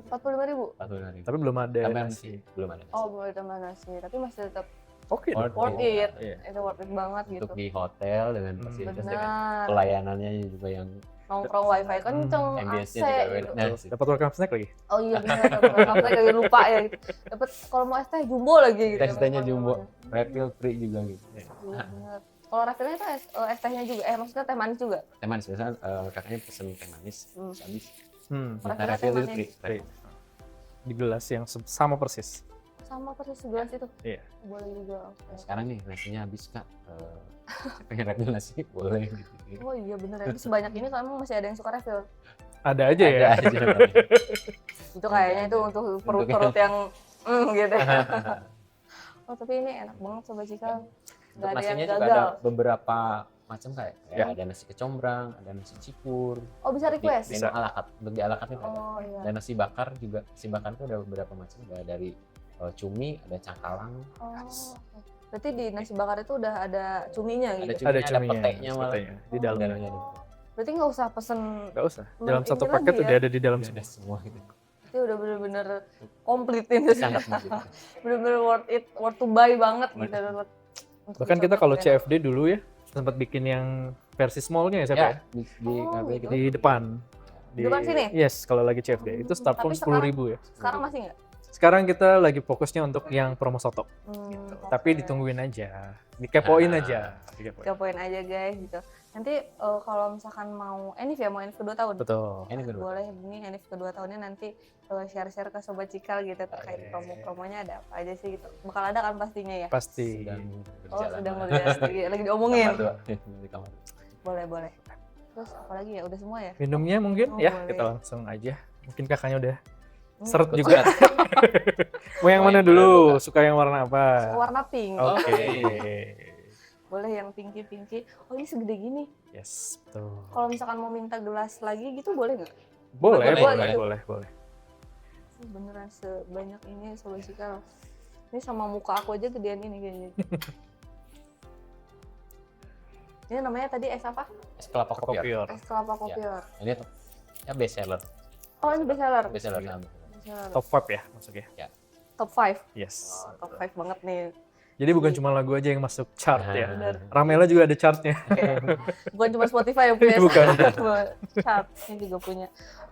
45.000. 45.000. Tapi belum ada Tapi nasi. belum ada. Oh boleh tambah nasi, tapi masih tetap Oke. Worth dong. worth it. Iya. Itu worth it banget gitu. Untuk di hotel dengan fasilitas dengan Benar. pelayanannya juga yang Nongkrong wifi kenceng, AC ambience-nya juga beda. gitu. Nah, Dapat welcome snack lagi. Oh iya benar, sampai kayak lupa ya gitu. Dapat kalau mau es teh jumbo lagi gitu. tes tehnya jumbo, refill free juga gitu. Iya, benar. Kalau refillnya itu es tehnya juga, maksudnya teh manis juga. Teh manis biasanya kakaknya pesen teh manis, terus habis minta Refillnya refill teh itu manis. free. Di gelas yang sama persis. Sama persis segelas itu. Iya. Boleh juga. oke. Sekarang nih nasinya habis kak, saya pengen refill nasi boleh gitu. Oh iya bener ya, itu sebanyak ini kamu masih ada yang suka refill. Ada aja ya. Ada aja. Itu kayaknya itu untuk perut-perut yang gitu. Oh tapi ini enak banget Sobat Cikal. Untuk Gak ada yang nasinya juga gagal. ada beberapa macam kayak Ya. ada nasi kecombrang, ada nasi cikur. Oh bisa request? Di menu ala carte. Untuk di ala carte itu ada. Oh iya. Dan nasi bakar juga, nasi bakar itu ada beberapa macam, ada dari cumi, ada cakalang, Oh, oke. Berarti di nasi bakar itu udah ada cuminya ada gitu? cuminya, ada cuminya, petenya malah. petenya di dalamnya. Dalamnya ada. Berarti nggak usah pesen, Nggak usah. Belum Dalam satu ini paket lagi udah ya? ada di dalam Ada semua. semua gitu. itu udah bener-bener komplit ini. Sangat gitu. Bener-bener worth it, worth to buy banget gitu. Untuk Bahkan kita dicoba kalau ya. CFD dulu ya sempat bikin yang Persis Mall-nya ya siapa Ya, ya? di Oh, cafe gitu. kita. Di depan. Di depan sini? Yes, kalau lagi CFD. Itu start from Tapi 10.000 ya. Sekarang masih nggak? Sekarang kita lagi fokusnya untuk yang promo soto. Tapi Oke. ditungguin aja. Dikepoin Ah. aja. Dikepoin. Kepoin aja guys gitu. Nanti kalau misalkan mau Enif ya, mau Enif kedua tahun. Betul. Ini kedua. Boleh ini Enif kedua tahunnya nanti share-share ke Sobat Cikal gitu terkait promo-promonya ada apa aja sih gitu. Bakal ada kan pastinya ya? Pasti. Sedang Oh berjalan. sudah berjalan lagi diomongin. Kamar dua. Di kamar. Boleh. Terus apa lagi ya? Udah semua ya? Minumnya mungkin Oh, ya boleh. kita langsung aja. Mungkin kakaknya udah Hmm. seret Ikut juga. Mau yang Mau mana yang dulu? mana Suka yang warna apa? Warna pink. Oke. Boleh yang pinky. Oh ini segede gini. Yes, betul. Kalau misalkan mau minta gelas lagi gitu boleh nggak? Boleh. Boleh. Beneran sebanyak ini Sobat Cikal. Ini sama muka aku aja gedean ini kayaknya. Ini namanya tadi es apa? Es kelapa kopior. Kopior. Es kelapa kopior. Ini tuh ya best seller. Oh ini bestseller. Best seller. Bestseller. Top 5 ya masuknya. Top 5. Yes. Top 5 banget nih. Jadi bukan cuma lagu aja yang masuk chart ya. Bener. Ramela juga ada chartnya. Bukan cuma Spotify yang punya. Bukan. Chartnya juga punya.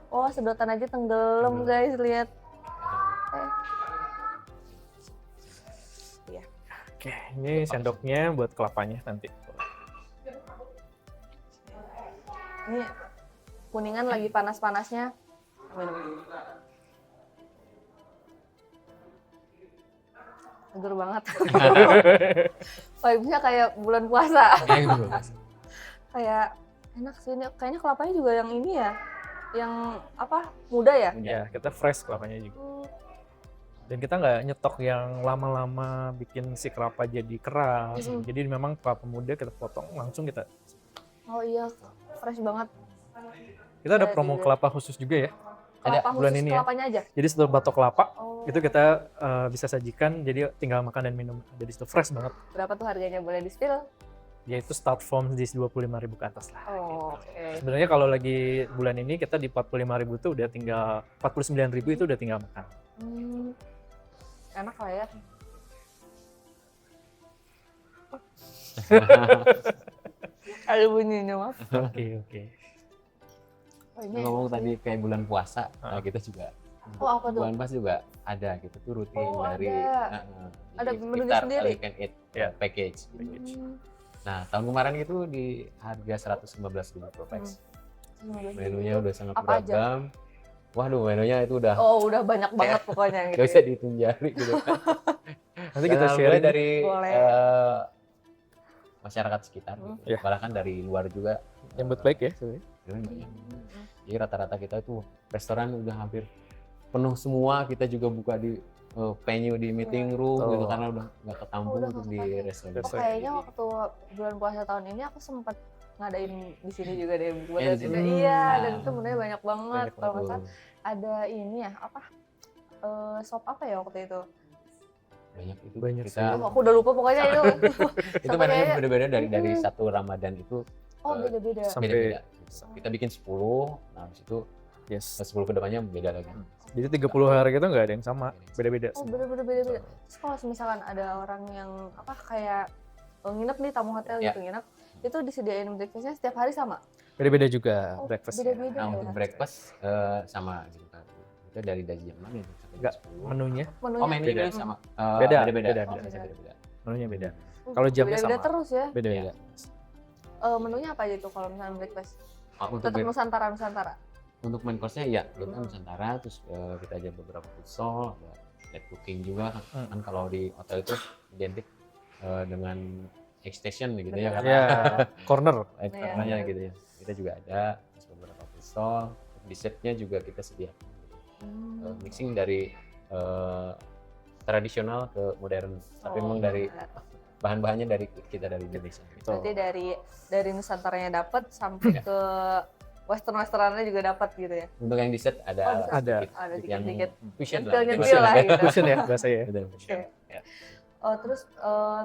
Oh sedotan aja tenggelam guys, lihat. Iya. Oke, ini sendoknya buat kelapanya nanti. Ini kuningan lagi panas-panasnya. Minum. Seger banget. Vibes-nya kayak bulan puasa. Kayak enak sih ini. Kayaknya kelapanya juga yang ini ya. Yang apa? Muda ya? Ya, kita fresh kelapanya juga. Dan kita nggak nyetok yang lama-lama bikin si kelapa jadi keras. Jadi memang kelapa muda kita potong langsung kita. Oh iya, fresh banget. Kita ada Iya, promo juga. kelapa khusus juga ya. Kelapa bulan khusus ini ya. kelapanya aja? Jadi setelah batok kelapa Oh. itu kita bisa sajikan. Jadi tinggal makan dan minum. Jadi itu fresh banget. Berapa tuh harganya? Boleh di-spill? Yaitu start from di 25.000 ke atas lah. Oh, oke. Sebenarnya kalau lagi bulan ini kita di 45.000 tuh udah tinggal 49.000 itu udah tinggal makan. Enak lah ya. Ada bunyinya, maaf. Oke. Oh, ini. Ngomong tadi kayak bulan puasa, nah kita juga Oh, apa tuh? bulan puasa juga ada gitu tuh rutin Oh, dari ada. Ada jadi menunya iftar sendiri? all you can eat Ya. package. Nah tahun kemarin itu di harga 115.000 per pax. Menunya udah sangat Apa aja? beragam. Waduh menunya itu udah Oh, udah banyak banget pokoknya gitu. gak bisa dihitung jari gitu kan. Nanti kita Dan share mulai dari Boleh. masyarakat sekitar, gitu. Ya. Bahkan dari luar juga. Nyambut baik ya. sebenarnya. Banyak. Jadi rata-rata kita tuh restoran udah hampir penuh semua. Kita juga buka di venue di meeting room gitu Oh. karena udah nggak ketampung Udah untuk nggak di ketampung. restoran. Oh, kayaknya waktu bulan puasa tahun ini aku sempat ngadain di sini juga deh buat Ya, di sini. sini. Iya, Nah. dan itu benernya banyak banget. Banyak Kalau nggak Betul. salah ada ini ya apa? Sop apa ya waktu itu? Banyak itu Banyak kita Oh, aku udah lupa pokoknya itu. itu Sampai menunya kayak- beda-beda dari satu Ramadan itu Oh, beda-beda. Sampai- beda-beda. Kita bikin 10, nah habis itu Yes. 10 kedepannya beda lagi. Jadi 30 hari itu nggak ada yang sama, beda-beda. Oh, bener-bener beda-beda. Terus kalau misalkan ada orang yang apa kayak nginep nih tamu hotel Ya. gitu nginep, itu disediain breakfastnya setiap hari sama? Beda-beda juga Oh, breakfast. beda-beda. Nah ya. untuk breakfast sama gitu kan. Kita dari jam 6 ya sampai Enggak, jam 10. menunya Menunya Oh menunya Beda. juga sama. Beda, Beda-beda. beda, beda. Beda-beda. menunya beda. Kalau jamnya beda-beda sama. terus ya. Beda-beda. Menunya apa aja tuh kalau misalnya breakfast? Untuk Tetap Nusantara. untuk main course-nya ya kita Nusantara, terus kita aja beberapa food stall, ada light cooking juga kan kalau di hotel itu identik dengan extension gitu ya Bener. karena Ya, corner. light Iya. corner-nya gitu ya. Kita juga ada terus beberapa food stall, dessertnya juga kita sediakan. Mixing dari tradisional ke modern, tapi Oh, memang dari bener. bahan-bahannya dari kita dari Indonesia. Betul. Berarti dari Nusantaranya dapat sampai ke Western-Westernnya juga dapat gitu ya. Untuk yang dessert Oh, ada dessert. Ada. Ada yang dikit-dikit. fusion Nyempil-nyempil lah Fusion. gitu. Fusion ya bahasa ya. Betul, fusion. Oke. Oh, terus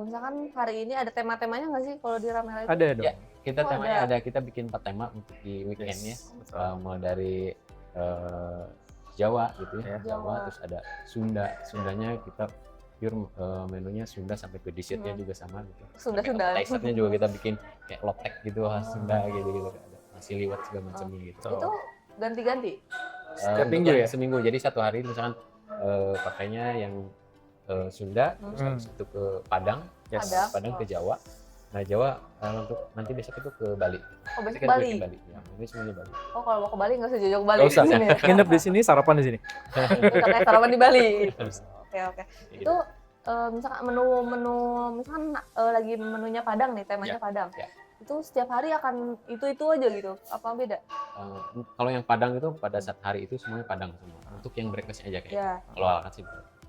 misalkan hari ini ada tema-temanya nggak sih kalau di Ramela itu? Ada dong. Ya, kita Oh, temanya ada. kita bikin 4 tema untuk di weekendnya. Yes, betul. Mulai dari Jawa gitu Ya. ya, Jawa. Jawa, terus ada Sunda. Sundanya kita pure menunya Sunda sampai ke dessertnya juga sama gitu. Sunda-Sunda. Dessertnya juga kita bikin kayak lotek gitu khas Sunda gitu. Ada nasi liwet segala macamnya gitu. Itu ganti-ganti. Setiap Untuk minggu yang ya? seminggu, jadi satu hari misalkan pakainya yang Sunda, terus habis itu ke Padang, Yes. Padang ke Jawa. Nah Jawa untuk nanti besok itu ke Bali. Oh, besok Kita Bali. bikin Bali. Ya, ini semuanya Bali. Oh, kalau mau ke Bali nggak usah jauh-jauh ke Bali. Nggak usah, Di sini ya? nginep di sini, sarapan di sini. Udah kayak sarapan di Bali. Oke. Kayak Itu misalkan menu misalkan lagi menunya Padang nih, temanya Ya, Padang. ya. Itu setiap hari akan itu aja gitu. Apa beda? Kalau yang Padang itu pada saat hari itu semuanya Padang semua. Untuk yang breakfastnya aja kayak. Ya. Kalau ala sih.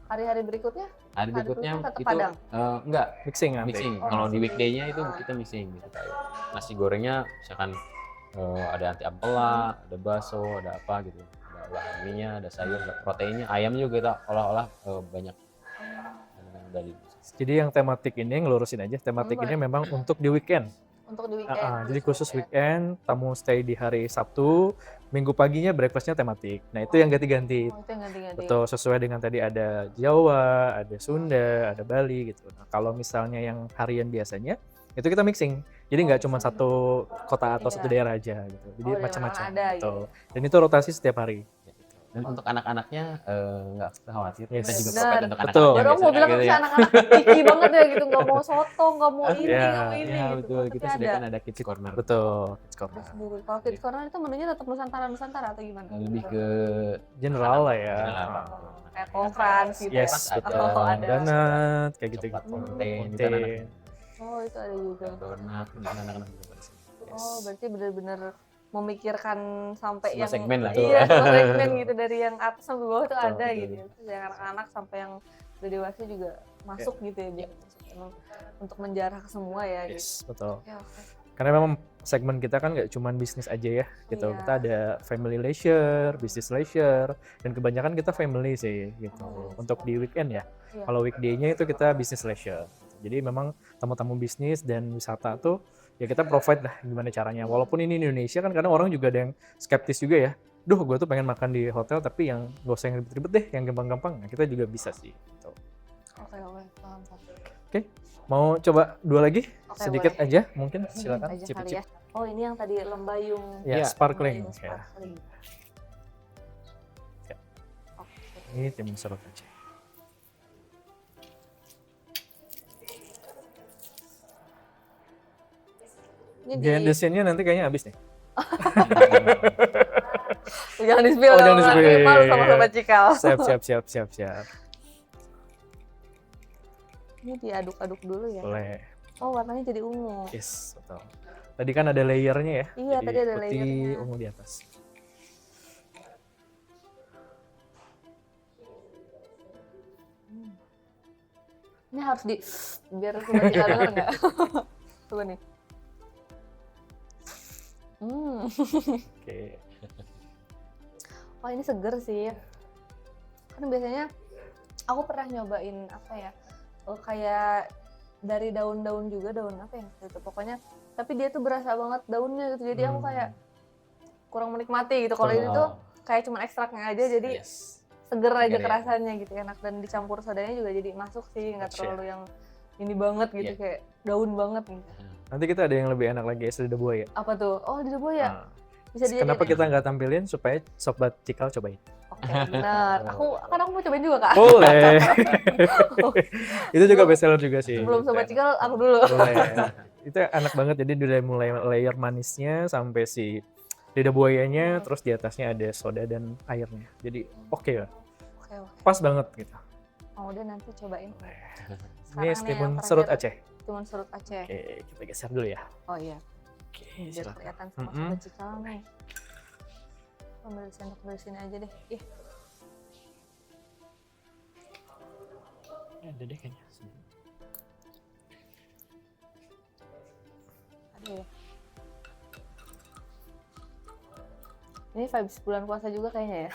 Hari-hari berikutnya Hari berikutnya tetap itu Padang. enggak Mixing nanti. mixing. Oh, Kalau di mixing. weekday-nya itu kita mixing gitu kayak nasi gorengnya misalkan ada anti ampela, ada bakso, ada apa gitu. Ada olahan mie-nya, ada sayur, ada proteinnya. Ayamnya juga kita olah-olah banyak dari Jadi yang tematik ini, ngelurusin aja, tematik ini memang untuk di weekend. Untuk di weekend. Jadi khusus weekend, tamu stay di hari Sabtu, Minggu paginya breakfastnya tematik. Nah itu yang ganti-ganti. Oh, itu yang ganti-ganti. Betul, sesuai dengan tadi ada Jawa, ada Sunda, ada Bali gitu. Nah, kalau misalnya yang harian biasanya, itu kita mixing. Jadi nggak cuma satu kota atau satu daerah aja gitu. Jadi Oh, macam-macam. daerah ada Betul. gitu. Dan itu rotasi setiap hari. dan untuk anak-anaknya nggak usah khawatir, Yes. kita juga Benar. provide untuk Betul. anak-anaknya. Baru mau biasanya bilang gitu ke ya. anak-anak picky banget ya gitu, nggak mau soto, nggak mau ini, Ya, nggak mau ini Ya gitu. betul, Tapi kita sediakan ada kids corner. Betul. Kids corner. Terus sendiri. Kalau kids corner itu menunya tetap Nusantara atau gimana? Lebih ke General lah ya. general. Kayak Kofrans gitu Yes, ya? betul. Oh, ada. Donat, kayak gitu. Coklat fontaine, itu Fontaine. anak-anak. Oh, itu ada juga. Donat, itu anak-anak juga pada sini. Yes. Oh, berarti benar-benar memikirkan sampai Semua yang segmen lah. Iya, semua segmen gitu, dari yang atas sampai bawah itu ada betul. gitu. Terus dari anak-anak sampai yang udah dewasa juga masuk gitu ya, biar masuk emang untuk menjarah ke semua ya gitu. Yes, betul. Ya, oke. Karena memang segmen kita kan nggak cuma bisnis aja ya, gitu. Iya. Kita ada family leisure, business leisure, dan kebanyakan kita family sih, gitu. Untuk di weekend ya. Iya. Kalau weekday-nya itu kita business leisure. Jadi memang tamu-tamu bisnis dan wisata tuh ya kita provide lah gimana caranya. Walaupun ini Indonesia kan kadang orang juga ada yang skeptis juga ya. Duh, gue tuh pengen makan di hotel tapi yang gak usah yang ribet-ribet deh, yang gampang-gampang. Nah, kita juga bisa sih. Gitu. Oke, paham. Oke, mau coba dua lagi? Oke, Sedikit boleh. aja mungkin, silakan Aja kali cip-cip. ya. Oh, ini yang tadi lembayung. Ya, Iya. sparkling. Lembayung Ya. sparkling. Ya. Oke. Ini timun serut aja. Ini Behind the scene-nya nanti kayaknya habis nih. jangan di-spill Oh, dong, jangan nanti di-spill. malu sama sobat Cikal. Siap. Ini diaduk-aduk dulu ya. Boleh. Oh, warnanya jadi ungu. Yes, betul. Tadi kan ada layernya ya. Iya, Jadi tadi ada putih, layernya. ungu di atas. Ini harus biar sobat Cikal denger nggak? Coba nih. Oke. Oh, ini seger sih. Kan biasanya aku pernah nyobain apa ya? Kayak dari daun-daun juga, daun apa ya gitu. Pokoknya tapi dia tuh berasa banget daunnya gitu. Jadi aku kayak kurang menikmati gitu. Kalau ini tuh kayak cuma ekstraknya aja, jadi Yes. seger aja Seger ya. kerasanya gitu, enak, dan dicampur sodanya juga jadi masuk sih, nggak Gotcha. terlalu yang ini banget gitu, Iya. kayak daun banget gitu. Nanti kita ada yang lebih enak lagi, es lidah buaya. Apa tuh? Oh, lidah buaya. Nah, Bisa dijadiin kenapa ya? kita nggak tampilin supaya sobat Cikal cobain? Oke, benar. Aku mau cobain juga, Kak. Boleh. Itu juga best seller juga sih. Sebelum sobat Cikal, aku dulu. Boleh. Itu enak banget, jadi dari mulai layer manisnya sampai si lidah buayanya, terus di atasnya ada soda dan airnya. Jadi oke lah, Oke. pas banget gitu. Mau deh nanti cobain. Ini Sekarang nih timun yang serut terakhir. Aceh. Timun serut Aceh. Oke, kita geser dulu ya. Oh iya, Oke, biar silakan. kelihatan sama sobat Cikal nih. Ambil sendok dari sini aja deh. Ih, Ada deh kayaknya. ada ya. Ini vibes bulan puasa juga kayaknya ya.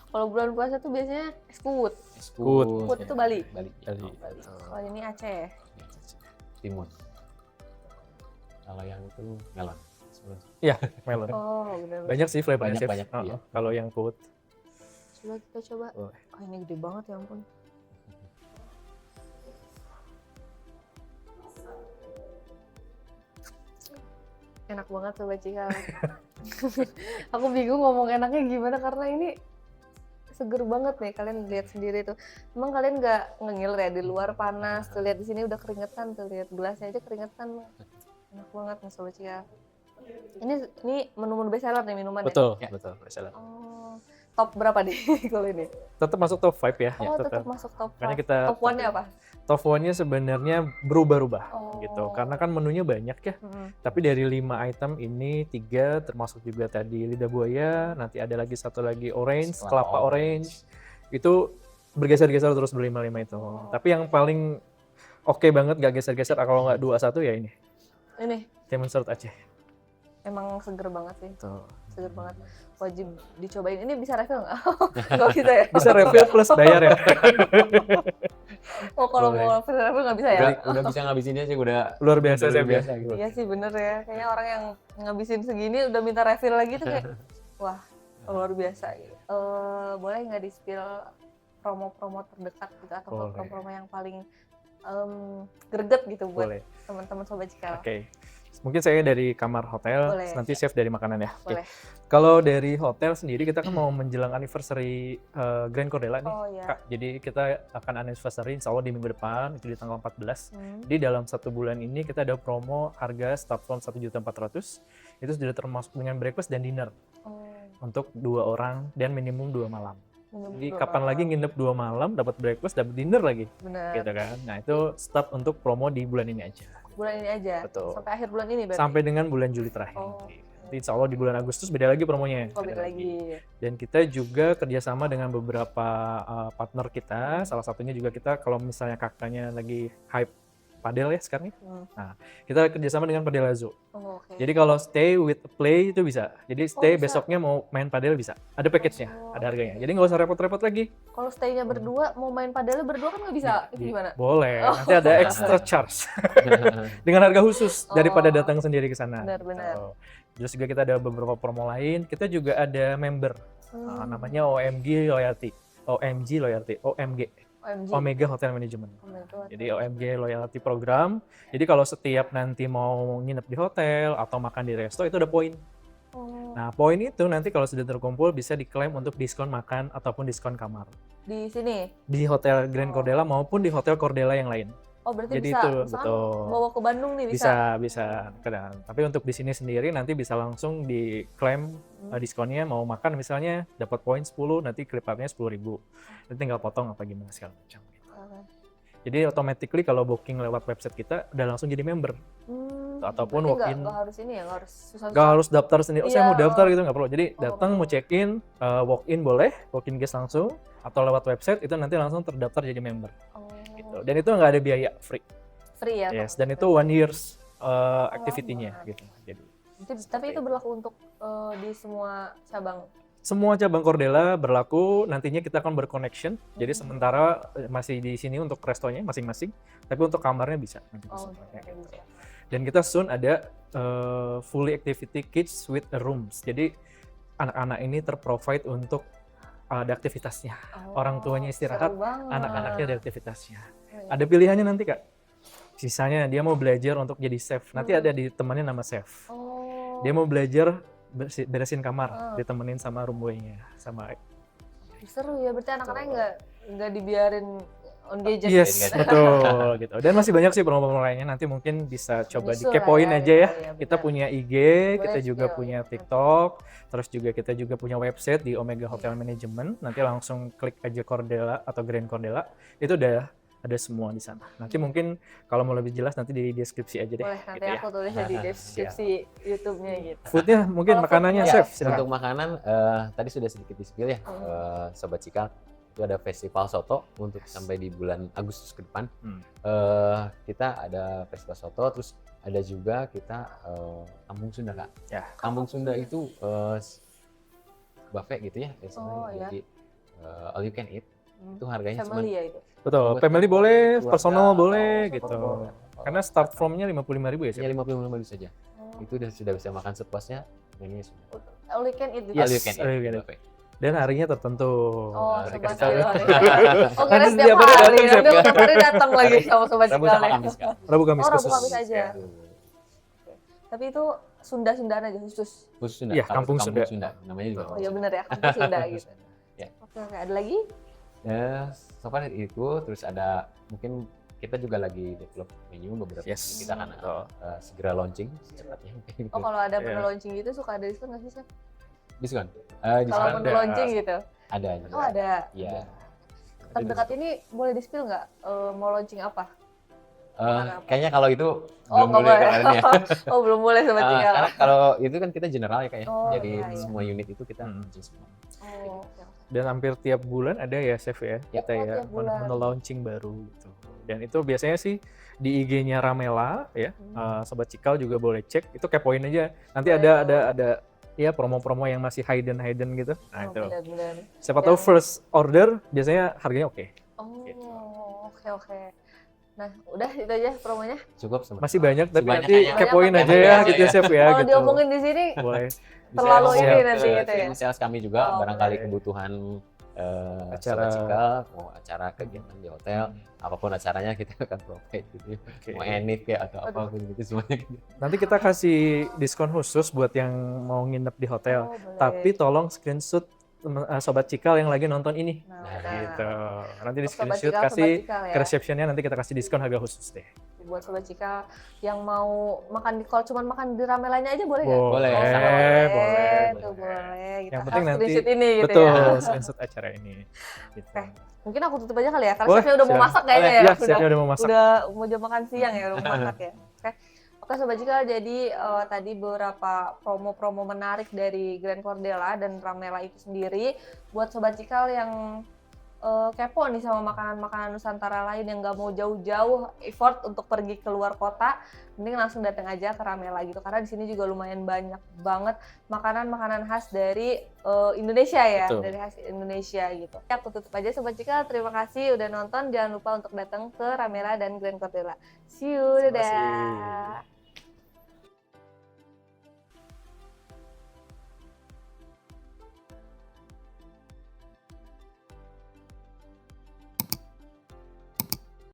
Kalau bulan puasa tuh biasanya es kuwut. Kuwut. Kuwut itu Bali. Bali. Bali. Bali. Kalau ini Aceh. Timun. Kalau yang itu melon. Iya, melon. Oh, benar. Banyak sih flavornya. Banyak, Chef. iya. Kalau yang kuwut. Coba kita coba. Boleh. Oh, ini gede banget ya ampun. Enak banget Sobat Cikal. Aku bingung ngomong enaknya gimana karena ini seger banget nih, kalian lihat sendiri tuh. Emang kalian nggak ngiler ya, di luar panas, tuh lihat di sini udah keringetan, tuh lihat gelasnya aja keringetan. Enak banget nih Sobat Cikal. Ini menu-menu bestseller nih minuman Betul, Ya. betul. Bestseller. Oh, top berapa nih kalau ini? Tetap masuk top 5 ya. Oh, tetap masuk top Karena 5. kita Top 1-nya apa? top 1-nya sebenarnya berubah-ubah Oh. gitu. Karena kan menunya banyak ya. Tapi dari 5 item ini 3 termasuk juga tadi lidah buaya, nanti ada lagi satu lagi orange, kelapa orange. Itu bergeser-geser terus berlima-lima itu. Tapi yang paling oke banget gak geser-geser kalau nggak 2-1 ya ini. Ini Lemon Syrup Aceh. emang seger banget sih. Tuh. Seger banget. Wajib dicobain. Ini bisa refill nggak? Nggak bisa ya? Bisa refill plus bayar ya. Oh, kalau Boleh. mau refill nggak bisa ya? Udah bisa ngabisinnya sih udah Luar biasa luar sih biasa gitu. Iya sih bener ya. Kayaknya orang yang ngabisin segini udah minta refill lagi tuh kayak wah luar biasa gitu. Boleh nggak di-spill promo-promo terdekat gitu atau Boleh. promo-promo yang paling greget gitu buat Boleh. teman-teman Sobat Cikal? Oke. Mungkin saya dari kamar hotel, Boleh. nanti chef dari makanan ya. Oke. Boleh. Kalau dari hotel sendiri kita kan mau menjelang anniversary Grand Cordella nih, Oh ya. Kak. Jadi kita akan anniversary insya Allah di minggu depan, itu di tanggal 14. Hmm. Di dalam 1 bulan ini kita ada promo harga start from 1.400.000. Itu sudah termasuk dengan breakfast dan dinner Oh, untuk 2 orang dan minimum 2 malam. minum Jadi dua kapan malam. lagi nginep 2 malam, dapat breakfast, dapat dinner lagi, Bener. gitu kan. Nah itu start untuk promo di bulan ini aja. Bulan ini aja. Betul. Sampai akhir bulan ini berarti. Sampai dengan bulan Juli terakhir. Oh. Nanti insya Allah di bulan Agustus beda lagi promonya. Oh, beda lagi. Dan kita juga kerjasama dengan beberapa partner kita. Salah satunya juga kita kalau misalnya kakaknya lagi hype padel ya sekarang. Nah, kita kerjasama dengan Padelazo. Oh, oke. Jadi kalau stay with play itu bisa. Jadi stay bisa. besoknya mau main padel bisa. Ada package-nya, ada harganya. Jadi nggak usah repot-repot lagi. Kalau stay-nya berdua, mau main padelnya berdua kan nggak bisa. Itu gimana? Boleh. Nanti ada extra charge dengan harga khusus daripada datang sendiri ke sana. Benar-benar. Gitu. Terus juga kita ada beberapa promo lain. Kita juga ada member. Namanya OMG Loyalty. OMG. OMG. Omega Hotel Management. Oh my God. Jadi OMG Loyalty Program. Jadi kalau setiap nanti mau nginep di hotel atau makan di resto itu ada poin. Oh, Nah, poin itu nanti kalau sudah terkumpul bisa diklaim untuk diskon makan ataupun diskon kamar di sini. di Hotel Grand Cordella maupun di Hotel Cordella yang lain. Oh, berarti Jadi bisa. itu, Misalkan betul. bawa ke Bandung nih bisa. Bisa. Kadang. Tapi untuk di sini sendiri nanti bisa langsung diklaim diskonnya. Mau makan misalnya dapat poin 10, nanti clip-nya 10.000. Nanti tinggal potong apa gimana segala macam. Gitu. Oke. Jadi automatically kalau booking lewat website kita udah langsung jadi member. Ataupun Berarti walk-in. nggak harus ini ya, nggak harus susah-susah. Gak harus daftar sendiri, oh saya Iya, mau daftar gitu nggak perlu. Jadi Oh, datang mau check in, walk-in boleh, walk-in guest langsung, atau lewat website itu nanti langsung terdaftar jadi member. Oh, Gitu. Dan itu nggak ada biaya, free. free ya? Yes, dan itu 1 years activity-nya gitu. Jadi Tapi itu berlaku untuk di semua cabang. semua cabang Cordella berlaku, nantinya kita akan berconnection. Jadi sementara masih di sini untuk restonya masing-masing, tapi untuk kamarnya bisa. Nanti Oh, bisa. oke, bisa. Dan kita soon ada fully activity kids with rooms. Jadi anak-anak ini terprovide untuk ada aktivitasnya. Orang tuanya istirahat, seru banget. anak-anaknya ada aktivitasnya. iya. Ada pilihannya nanti Kak. Sisanya dia mau belajar untuk jadi chef. Nanti ada ditemenin sama chef. Oh, Dia mau belajar beresin kamar, ditemenin sama room boy-nya, sama seru ya. Berarti anak-anaknya nggak dibiarin on gadget. yes, betul gitu. Dan masih banyak sih promo-promo lainnya. Nanti mungkin bisa coba Nyusul dikepoin lah ya, aja ya. iya, Kita benar. punya IG, kita juga spill. punya TikTok, terus juga kita juga punya website di Omega Hotel Management. Nanti langsung klik aja Cordella atau Grand Cordella. Itu udah ada semua di sana. Nanti mungkin kalau mau lebih jelas nanti di deskripsi aja deh. Boleh, nanti gitu ya. aku tulisnya di deskripsi YouTube-nya gitu. Foodnya mungkin Kalau makanannya foodnya, chef. silakan. Untuk makanan tadi sudah sedikit di-spill ya, Sobat Cikal. Itu ada festival soto untuk sampai di bulan Agustus ke depan. Kita ada festival soto, terus ada juga kita Kampung Sunda Kak. Ya. Kampung Sunda itu buffet gitu ya biasanya. Oh, ya. Jadi all you can eat. Itu harganya cuma Family ya itu. Betul, buat family boleh, keluarga personal atau boleh siapa gitu. boleh. Karena start from-nya 55.000 ya, Chef? hanya 55 saja. Oh. Itu sudah bisa makan sepuasnya. Ini sudah. All you can eat gitu. Yes. All you can all you eat. can eat. buffet. Dan harinya tertentu. Oh, Nah, Sobat dikasih tahu. Cikal. Oh, kira Nanti setiap setiap hari hari. datang, Nanti setiap hari datang lagi sama Sobat Rabu Cikal. sama ya. Kamis Kak. Rabu Kamis Oh, Rabu khusus. Kamis aja. Ya. Tapi itu Sunda-Sundaan aja khusus? Khusus Sunda. Iya, Kalau kampung itu Sunda. namanya juga Oh iya bener ya, kampung Sunda gitu. Ya. Oke, ada lagi? Ya, so far itu terus ada mungkin kita juga lagi develop menu beberapa Yes, menu kita akan betul. segera launching secepatnya mungkin gitu. Oh kalau ada Iya. menu launching gitu suka ada diskon nggak sih, Chef? Diskon. Kalau Diskon menu launching gitu? ada juga. Oh ada. Iya. Terdekat ini boleh di-spill nggak mau launching apa? Kayaknya kalau itu Oh belum nggak boleh boleh. kemarin ya. Oh belum boleh Sobat Cikal. Karena kalau itu kan kita general ya kayak. Oh, Jadi iya, iya. semua unit itu kita launching semua. Oh, oke. Dan hampir tiap bulan ada ya chef ya, Ya. kita Oh, ya tiap bulan. menu launching baru gitu. Dan itu biasanya sih di IG-nya Ramela ya, Sobat Cikal juga boleh cek, itu kepoin aja. Nanti ada ya promo-promo yang masih hidden gitu. Nah Oh, itu. benar-benar. Siapa tahu Yang- first order biasanya harganya oke. Oh, Gitu. oke. Nah, udah itu aja promonya. Cukup sama. Masih banyak tapi Banyak nanti kayaknya. kepoin Banyak aja banget ya ya. gitu ya chef ya Kalau gitu. diomongin di sini Boleh. terlalu Bisa ini share nanti ke gitu ya. tim sales kami juga Oh, barangkali boleh. kebutuhan Acara. Sobat Cikal, mau acara kegiatan di hotel, apapun acaranya kita akan provide gitu ya. Oke. Mau enif ya atau apapun gitu semuanya. Nanti kita kasih diskon khusus buat yang mau nginep di hotel. Oh, boleh. Tapi tolong screenshot Sobat Cikal yang lagi nonton ini. Nah, Gitu. Nanti di Untuk Sobat screenshot Cikal, kasih Sobat Cikal ya. ke receptionnya, nanti kita kasih diskon harga khusus deh. Buat Sobat Cikal yang mau makan kalau cuma makan di ramelanya aja boleh nggak? Boleh, Oh, sangat boleh. Tuh boleh. Gitu. Yang penting nanti screenshot ini gitu betul ya. screenshot acara ini. Gitu. Oke. Mungkin aku tutup aja kali ya, karena Boleh, chefnya udah mau silakan. masak kayaknya Ya, ya. chefnya udah mau masak. Udah mau jam makan siang ya, udah mau masak ya. Oke, Sobat Cikal, jadi tadi beberapa promo-promo menarik dari Grand Cordela dan Ramela itu sendiri. Buat Sobat Cikal yang kepo nih sama makanan-makanan Nusantara lain yang nggak mau jauh-jauh effort untuk pergi keluar kota, mending langsung datang aja ke Ramela gitu. Karena di sini juga lumayan banyak banget makanan-makanan khas dari Indonesia ya, Betul. dari khas Indonesia gitu. Ya, aku tutup aja Sobat Cikal, terima kasih udah nonton. Jangan lupa untuk datang ke Ramela dan Grand Cordela. See you, Terima dadah. kasih.